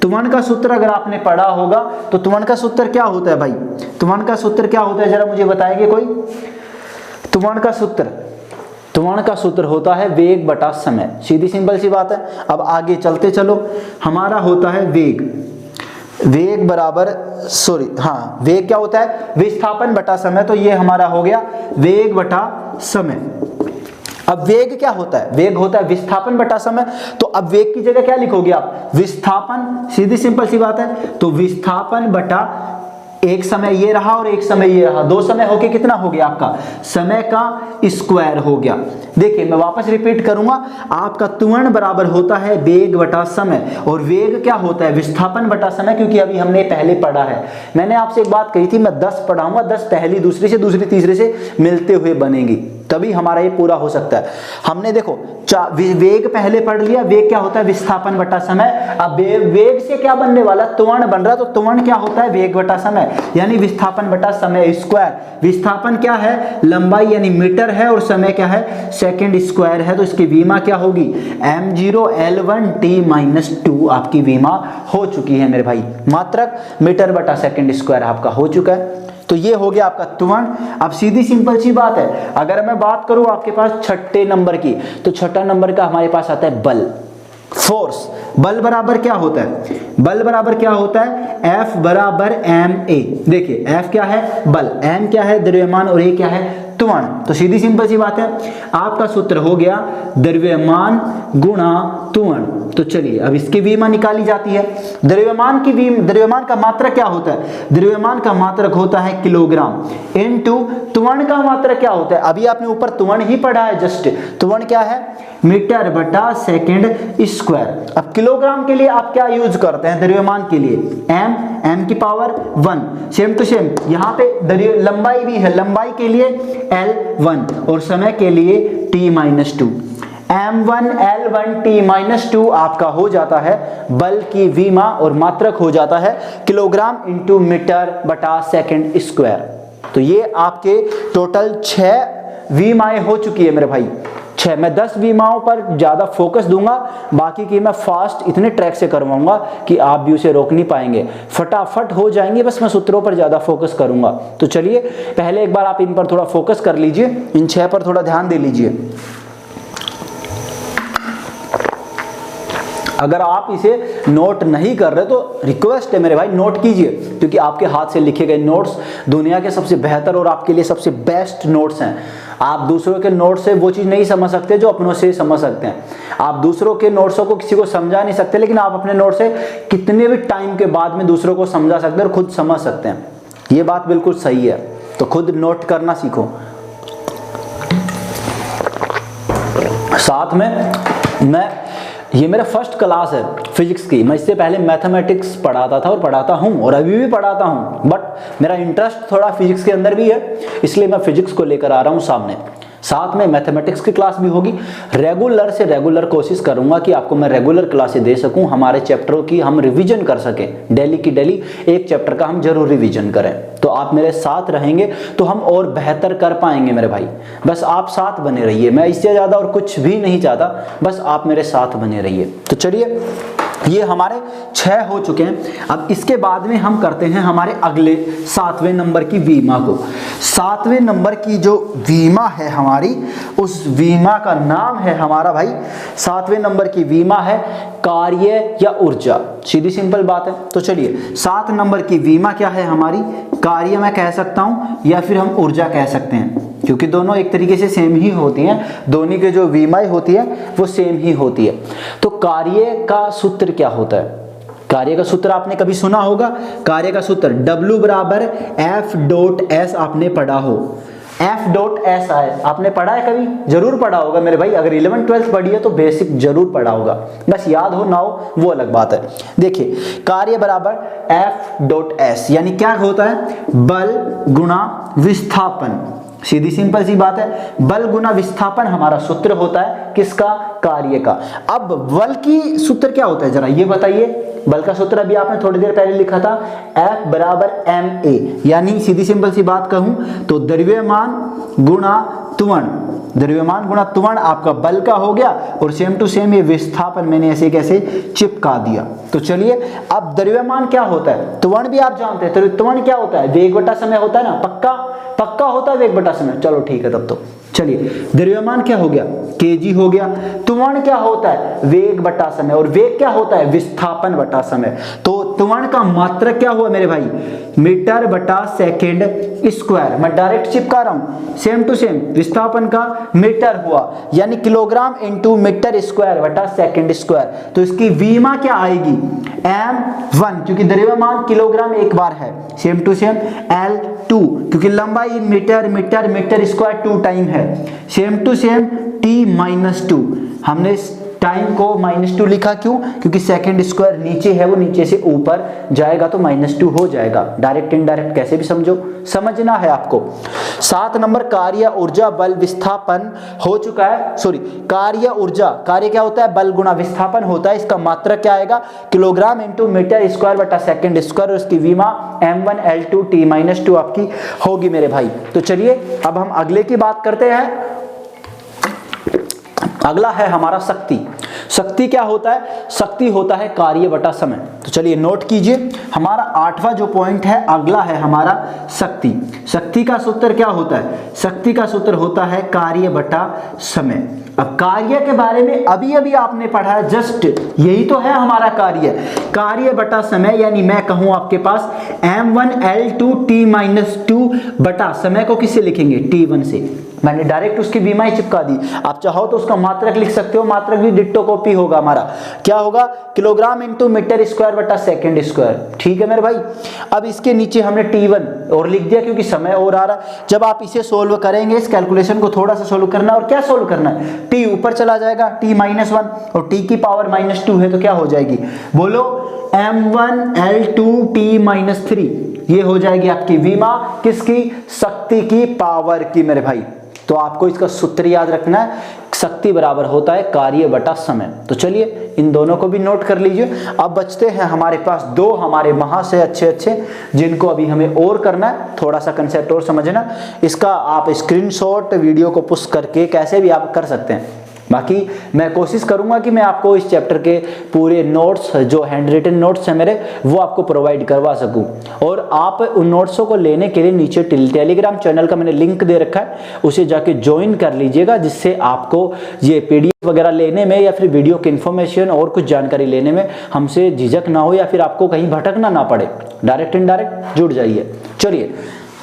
त्वरण का सूत्र अगर आपने पढ़ा होगा तो त्वरण का सूत्र क्या होता है भाई, त्वरण का सूत्र क्या होता है जरा मुझे बताएंगे कोई। त्वरण का सूत्र होता है वेग बटा समय, सीधी सिंपल सी बात है। अब आगे चलते चलो, हमारा होता है वेग बराबर, सॉरी हाँ, वेग क्या होता है विस्थापन बटा समय, तो ये हमारा हो गया वेग बटा समय। अब वेग क्या होता है, वेग होता है विस्थापन बटा समय, तो अब वेग की जगह क्या लिखोगे आप, विस्थापन, सीधी सिंपल सी बात है। तो विस्थापन बटा एक समय ये रहा और एक समय ये रहा, दो समय होके कितना हो गया आपका, समय का स्क्वायर हो गया। देखिए मैं वापस रिपीट करूंगा, आपका त्वरण बराबर होता है वेग बटा समय और वेग क्या होता है विस्थापन बटा समय, क्योंकि अभी हमने पहले पढ़ा है। मैंने आपसे एक बात कही थी, मैं 10 पढ़ाऊंगा, 10 पहली दूसरी से, दूसरी तीसरे से मिलते हुए बनेगी, तभी हमारा ये पूरा हो सकता है। हमने देखो वेग पहले पढ़ लिया, वेग क्या होता है विस्थापन बटा समय। अब वेग से क्या बनने वाला, त्वरण बन रहा, तो त्वरण क्या होता है वेग बटा समय यानी विस्थापन बटा समय स्क्वायर। विस्थापन क्या है लंबाई यानी मीटर है और समय क्या है सेकंड स्क्वायर है, तो इसकी विमा क्या होगी m0 L1 t - 2 आपकी विमा हो चुकी है मेरे भाई। मात्रक मीटर बटा सेकंड स्क्वायर आपका हो चुका है। तो ये हो गया आपका त्वरण। अब सीधी सिंपल सी बात है, अगर मैं बात करूं आपके पास छठे नंबर की, तो छठा नंबर का हमारे पास आता है बल, फोर्स। बल बराबर क्या होता है, बल बराबर क्या होता है F बराबर ma। देखिए F क्या है बल, m क्या है द्रव्यमान और a क्या है त्वरण। तो सीधी सिंपल सी बात है, आपका सूत्र हो गया द्रव्यमान गुणा त्वरण। तो चलिए अब इसकी विमा निकाली जाती है। द्रव्यमान का मात्रक क्या होता है, द्रव्यमान का मात्रक होता है किलोग्राम इनटू त्वरण का मात्रक क्या होता है, अभी आपने ऊपर त्वरण ही पढ़ा है जस्ट, त्वरण क्या है मीटर बटा सेकंड स्क्वायर। अब किलोग्राम के लिए आप क्या यूज करते हैं द्रव्यमान के लिए, m की पावर 1, सेम टू सेम यहाँ पे लंबाई भी है, लंबाई के लिए L1 और समय के लिए t - 2, m1 L1 t - 2 आपका हो जाता है बल की विमा और मात्रक हो जाता है किलोग्राम इंटू मीटर बटा सेकंड स्क्वायर। तो ये आपके टोटल 6 विमाएं हो चुकी है मेरे भाई, 6। मैं 10 विमाओं पर ज्यादा फोकस दूंगा, बाकी की मैं फास्ट इतने ट्रैक से करवाऊंगा कि आप भी उसे रोक नहीं पाएंगे, फटाफट हो जाएंगे, बस मैं सूत्रों पर ज्यादा फोकस करूंगा। तो चलिए पहले एक बार आप इन पर थोड़ा फोकस कर लीजिए, इन 6 पर थोड़ा ध्यान दे लीजिए। अगर आप इसे नोट नहीं कर रहे तो रिक्वेस्ट है मेरे भाई नोट कीजिए, क्योंकि आपके हाथ से लिखे गए नोट्स दुनिया के सबसे बेहतर और आपके लिए सबसे बेस्ट नोट्स हैं। आप दूसरों के नोट से वो चीज़ नहीं समझ सकते जो अपनों से समझ सकते हैं। आप दूसरों के नोट्सों को किसी को समझा नहीं सकते, लेकिन आप अपने नोट से कितने भी टाइम के बाद में दूसरों को समझा सकते हैं और खुद समझ सकते हैं। ये बात बिल्कुल सही है, तो खुद नोट करना सीखो। साथ में ये मेरा फर्स्ट क्लास है फिजिक्स की, मैं इससे पहले मैथमेटिक्स पढ़ाता था और पढ़ाता हूँ और अभी भी पढ़ाता हूँ, बट मेरा इंटरेस्ट थोड़ा फिजिक्स के अंदर भी है, इसलिए मैं फिजिक्स को लेकर आ रहा हूँ सामने। साथ में मैथमेटिक्स की क्लास भी होगी। रेगुलर से रेगुलर कोशिश करूंगा कि आपको मैं रेगुलर क्लासेस दे सकूं, हमारे चैप्टरों की हम रिवीजन कर सकें, डेली की डेली एक चैप्टर का हम जरूर रिवीजन करें। तो आप मेरे साथ रहेंगे तो हम और बेहतर कर पाएंगे मेरे भाई। बस आप साथ बने रहिए, मैं इससे ज़्यादा और कुछ भी नहीं चाहता, बस आप मेरे साथ बने रहिए। तो चलिए ये हमारे 6 हो चुके हैं। अब इसके बाद में हम करते हैं हमारे अगले 7वें नंबर की विमा को। 7वें नंबर की जो विमा है हमारी, उस विमा का नाम है हमारा भाई, 7वें नंबर की विमा है कार्य या ऊर्जा। सीधी सिंपल बात है। तो चलिए 7 नंबर की विमा क्या है हमारी, कार्य मैं कह सकता हूं या फिर हम ऊर्जा कह सकते हैं, क्योंकि दोनों एक तरीके से सेम ही होती हैं, दोनों की जो विमाएं होती है वो सेम ही होती है। तो कार्य का सूत्र क्या होता है, कार्य का सूत्र आपने कभी सुना होगा, कार्य का सूत्र W बराबर F डॉट एस आपने पढ़ा हो। F डॉट एस है, आपने पढ़ा है कभी? जरूर पढ़ा होगा मेरे भाई, अगर 11th 12th पढ़ी है तो बेसिक जरूर पढ़ा होगा, बस याद हो ना हो वो अलग बात है। देखिए कार्य बराबर F डॉट एस यानी क्या होता है, बल गुणा विस्थापन। सीधी सिंपल सी बात है, बल गुना विस्थापन हमारा सूत्र होता है किसका, कार्य का। अब बल की सूत्र क्या होता है जरा ये बताइए। बल का सूत्र अभी आपने थोड़ी देर पहले लिखा था, F बराबर ma, यानी सीधी सिंपल सी बात कहूं तो द्रव्यमान गुणा त्वरण, द्रव्यमान गुणा त्वरण आपका बल का हो गया, और सेम टू सेम ये विस्थापन मैंने ऐसे कैसे चिपका दिया। तो चलिए अब द्रव्यमान क्या होता है, त्वरण भी आप जानते हैं, तो त्वरण क्या होता है, वेग बटा समय होता है ना, पक्का होता है वेग बटा समय। चलो ठीक है तब तो चलिए, द्रव्यमान क्या हो गया, kg हो गया, त्वरण क्या होता है, वेग बटा समय, और वेग क्या होता है, विस्थापन बटा समय। तो त्वरण का मात्रक क्या हुआ मेरे भाई, मीटर बटा सेकेंड स्क्वायर, मैं डायरेक्ट चिपका रहा हूं, सेम टू सेम विस्थापन का मीटर हुआ, यानी किलोग्राम इंटू मीटर स्क्वायर बटा सेकेंड स्क्वायर। तो इसकी वीमा क्या आएगी, m1, क्योंकि द्रव्यमान किलोग्राम एक बार है, सेम टू सेम L2, क्योंकि लंबाई metre metre metre square 2 time है, सेम टू सेम T-2। हमने टाइम को -2 लिखा क्यों, क्योंकि सेकेंड स्क्वायर नीचे है, वो नीचे से ऊपर जाएगा तो -2 हो जाएगा। डायरेक्ट इनडायरेक्ट कैसे भी समझो, समझना है आपको। 7 नंबर कार्य ऊर्जा बल विस्थापन हो चुका है, सॉरी कार्य ऊर्जा, कार्य क्या होता है, बल गुणा विस्थापन होता है, इसका मात्रक क्या आएगा, किलोग्राम इंटू मीटर स्क्वायर बटा सेकेंड स्क्वायर, और इसकी विमा m1 L2 T-2 आपकी होगी मेरे भाई। तो चलिए अब हम अगले की बात करते हैं। अगला है हमारा शक्ति। शक्ति क्या होता है, शक्ति होता है कार्य बटा समय। तो चलिए नोट कीजिए, हमारा 8वां जो पॉइंट है अगला है हमारा शक्ति। शक्ति का सूत्र क्या होता है, शक्ति का सूत्र होता है कार्य बटा समय। अब कार्य के बारे में अभी अभी आपने पढ़ा है, जस्ट यही तो है हमारा कार्य, कार्य बटा समय, यानी मैं कहूं आपके पास m1 L2 T-2 बटा समय को किससे लिखेंगे, T1 से। मैंने डायरेक्ट उसकी विमा ही चिपका दी, आप चाहो तो उसका मात्रक लिख सकते हो, मात्रक भी डिट्टो कॉपी होगा हमारा, क्या होगा, किलोग्राम इंटू मीटर स्क्वायर बटा सेकेंड स्क्वायर। ठीक है मेरे भाई। अब इसके नीचे हमने T1 और लिख दिया क्योंकि समय और आ रहा। जब आप इसे सोल्व करेंगे, इस कैलकुलेशन को थोड़ा सा सोल्व करना है, और क्या सोल्व करना है, T ऊपर चला जाएगा, T-1 और T की पावर -2 है तो क्या हो जाएगी, बोलो m1 L2 T-3, ये हो जाएगी आपकी विमा किसकी, शक्ति की, पावर की मेरे भाई। तो आपको इसका सूत्र याद रखना है, शक्ति बराबर होता है कार्य बटा समय। तो चलिए इन दोनों को भी नोट कर लीजिए। अब बचते हैं हमारे पास 2 हमारे महाशय अच्छे जिनको अभी हमें और करना है, थोड़ा सा कंसेप्ट और समझना। इसका आप स्क्रीनशॉट वीडियो को पुश करके कैसे भी आप कर सकते हैं। बाकी मैं कोशिश करूंगा कि मैं आपको इस चैप्टर के पूरे नोट्स, जो हैंड रिटन नोट्स हैं मेरे, वो आपको प्रोवाइड करवा सकूं। और आप उन नोट्सों को लेने के लिए नीचे टेलीग्राम चैनल का मैंने लिंक दे रखा है, उसे जाके ज्वाइन कर लीजिएगा, जिससे आपको ये PDF वगैरह लेने में या फिर वीडियो की इन्फॉर्मेशन और कुछ जानकारी लेने में हमसे झिझक ना हो, या फिर आपको कहीं भटकना ना पड़े। डायरेक्ट इनडायरेक्ट जुड़ जाइए। चलिए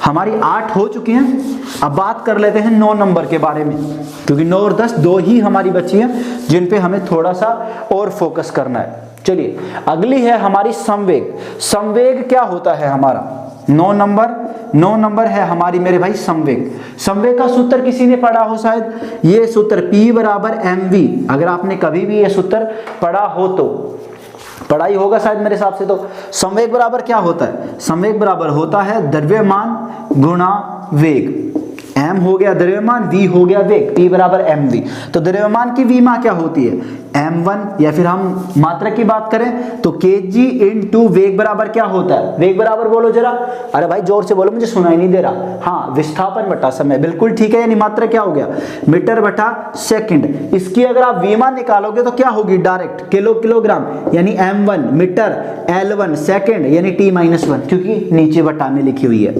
हमारी 8 हो चुकी हैं, अब बात कर लेते हैं 9 नंबर के बारे में, क्योंकि 9 और 10 2 ही हमारी बची हैं जिन पे हमें थोड़ा सा और फोकस करना है। चलिए अगली है हमारी संवेग। संवेग क्या होता है हमारा, 9 नंबर है हमारी मेरे भाई संवेग। संवेग का सूत्र किसी ने पढ़ा हो शायद, ये सूत्र P बराबर mv, अगर आपने कभी भी ये सूत्र पढ़ा हो तो पढ़ाई होगा शायद मेरे हिसाब से। तो संवेग बराबर क्या होता है, संवेग बराबर होता है द्रव्यमान गुणा वेग। m हो गया द्रव्यमान, v हो गया वेग, P बराबर mv। तो द्रव्यमान की विमा क्या होती है, m1, या फिर हम मात्रा की बात करें तो kg इंटू वेग बराबर क्या होता है, वेग बराबर बोलो जरा, अरे भाई जोर से बोलो, मुझे सुनाई नहीं दे रहा। हाँ, विस्थापन बटा समय, बिल्कुल ठीक है। यानी मात्रा क्या हो गया, मीटर बटा सेकंड। इसकी अगर आप विमा निकालोगे तो क्या होगी, डायरेक्ट किलोग्राम, यानी m1 मीटर, L1 सेकंड, यानी T-1, क्योंकि नीचे बटा में लिखी हुई है।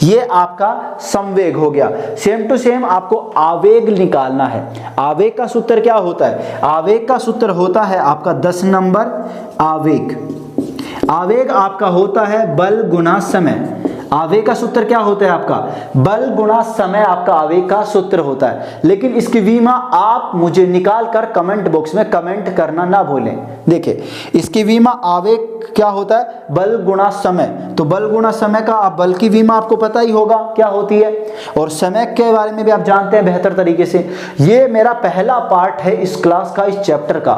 ये आपका संवेग हो गया। सेम टू सेम आपको आवेग निकालना है। आवेग का सूत्र क्या होता है, आवेग का सूत्र होता है आपका 10 नंबर आवेग। आवेग आपका होता है बल गुना समय। आवेग का सूत्र क्या होता है आपका? बल गुणा समय आपका आवेग का सूत्र होता है। लेकिन इसकी विमा आप मुझे निकाल कर कमेंट बॉक्स में कमेंट करना ना भूलें। देखिए इसकी विमा आवेग क्या होता है? बल गुणा समय। तो बल गुणा समय का आप बल की विमा आपको पता ही होगा क्या होती है, और समय के बारे में भी आप जानते हैं बेहतर तरीके से। ये मेरा पहला पार्ट है इस क्लास का, इस चैप्टर का,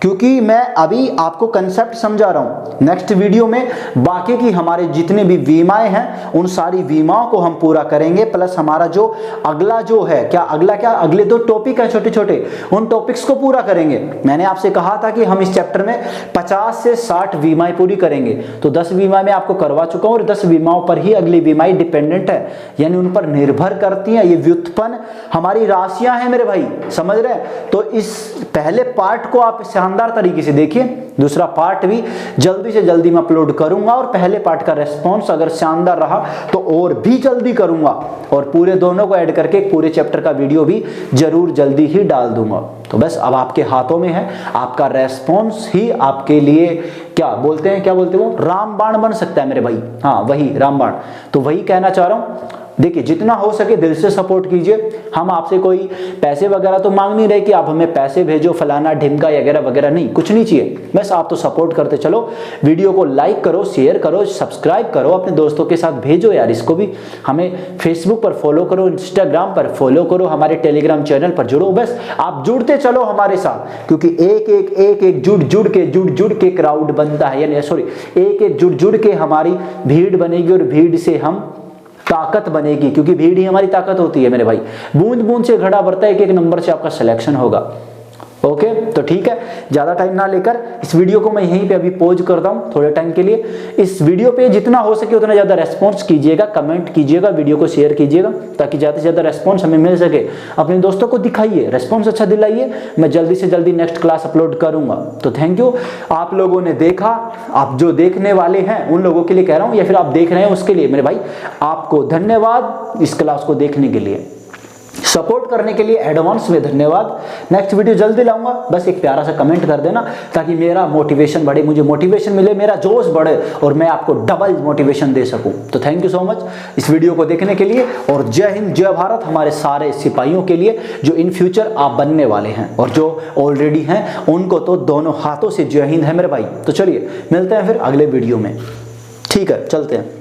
क्योंकि मैं अभी आपको कंसेप्ट समझा रहा हूं। नेक्स्ट वीडियो में बाकी की हमारे जितने भी विमाएं हैं उन सारी विमाओं को हम पूरा करेंगे, प्लस हमारा जो अगला जो है अगले 2 टॉपिक है छोटे छोटे, उन टॉपिक्स को पूरा करेंगे। मैंने आपसे कहा था कि हम इस चैप्टर में 50 से 60 विमाएं पूरी करेंगे, तो 10 विमाएं मैं आपको करवा चुका हूं और 10 विमाओं पर ही अगली विमाएं डिपेंडेंट है, यानी उन पर निर्भर करती हैं। ये व्युत्पन्न हमारी राशियां हैं मेरे भाई, समझ रहे हैं? तो इस पहले पार्ट को आप शानदार तरीके से देखिए, दूसरा पार्ट भी जल्दी से जल्दी मैं अपलोड करूंगा, और पहले पार्ट का रेस्पॉन्स अगर शानदार रहा तो और भी जल्दी करूंगा, और पूरे दोनों को ऐड करके पूरे चैप्टर का वीडियो भी जरूर जल्दी ही डाल दूंगा। तो बस अब आपके हाथों में है, आपका रेस्पॉन्स ही आपके लिए क्या बोलते वो रामबाण बन सकता है मेरे भाई। हाँ वही रामबाण, तो वही कहना चाह रहा हूं। देखिए जितना हो सके दिल से सपोर्ट कीजिए। हम आपसे कोई पैसे वगैरह तो मांग नहीं रहे कि आप हमें पैसे भेजो फलाना ढिमका वगैरह नहीं, कुछ नहीं चाहिए। बस आप तो सपोर्ट करते चलो, वीडियो को लाइक करो, शेयर करो, सब्सक्राइब करो, अपने दोस्तों के साथ भेजो यार इसको भी। हमें फेसबुक पर फॉलो करो, इंस्टाग्राम पर फॉलो करो, हमारे टेलीग्राम चैनल पर जुड़ो। बस आप जुड़ते चलो हमारे साथ, क्योंकि एक जुड़ के क्राउड बनता है, यानी सॉरी एक जुड़ के हमारी भीड़ बनेगी, और भीड़ से हम ताकत बनेगी, क्योंकि भीड़ ही हमारी ताकत होती है मेरे भाई। बूंद बूंद से घड़ा भरता है, एक नंबर से आपका सिलेक्शन होगा। ओके तो ठीक है, ज्यादा टाइम ना लेकर इस वीडियो को मैं यहीं पे अभी पॉज करता हूं थोड़े टाइम के लिए। इस वीडियो पे जितना हो सके उतना ज्यादा रेस्पॉन्स कीजिएगा, कमेंट कीजिएगा, वीडियो को शेयर कीजिएगा, ताकि ज्यादा से ज्यादा रेस्पॉन्स हमें मिल सके। अपने दोस्तों को दिखाइए, रेस्पॉन्स अच्छा दिलाइए, मैं जल्दी से जल्दी नेक्स्ट क्लास अपलोड करूंगा। तो थैंक यू, आप लोगों ने देखा, आप जो देखने वाले हैं उन लोगों के लिए कह रहा हूं, या फिर आप देख रहे हैं उसके लिए मेरे भाई आपको धन्यवाद। इस क्लास को देखने के लिए, सपोर्ट करने के लिए एडवांस में धन्यवाद। नेक्स्ट वीडियो जल्दी लाऊंगा, बस एक प्यारा सा कमेंट कर देना ताकि मेरा मोटिवेशन बढ़े, मुझे मोटिवेशन मिले, मेरा जोश बढ़े, और मैं आपको डबल मोटिवेशन दे सकूं। तो थैंक यू सो मच इस वीडियो को देखने के लिए, और जय हिंद जय भारत हमारे सारे सिपाहियों के लिए जो इन फ्यूचर आप बनने वाले हैं, और जो ऑलरेडी हैं उनको तो दोनों हाथों से जय हिंद है मेरे भाई। तो चलिए मिलते हैं फिर अगले वीडियो में, ठीक है चलते हैं।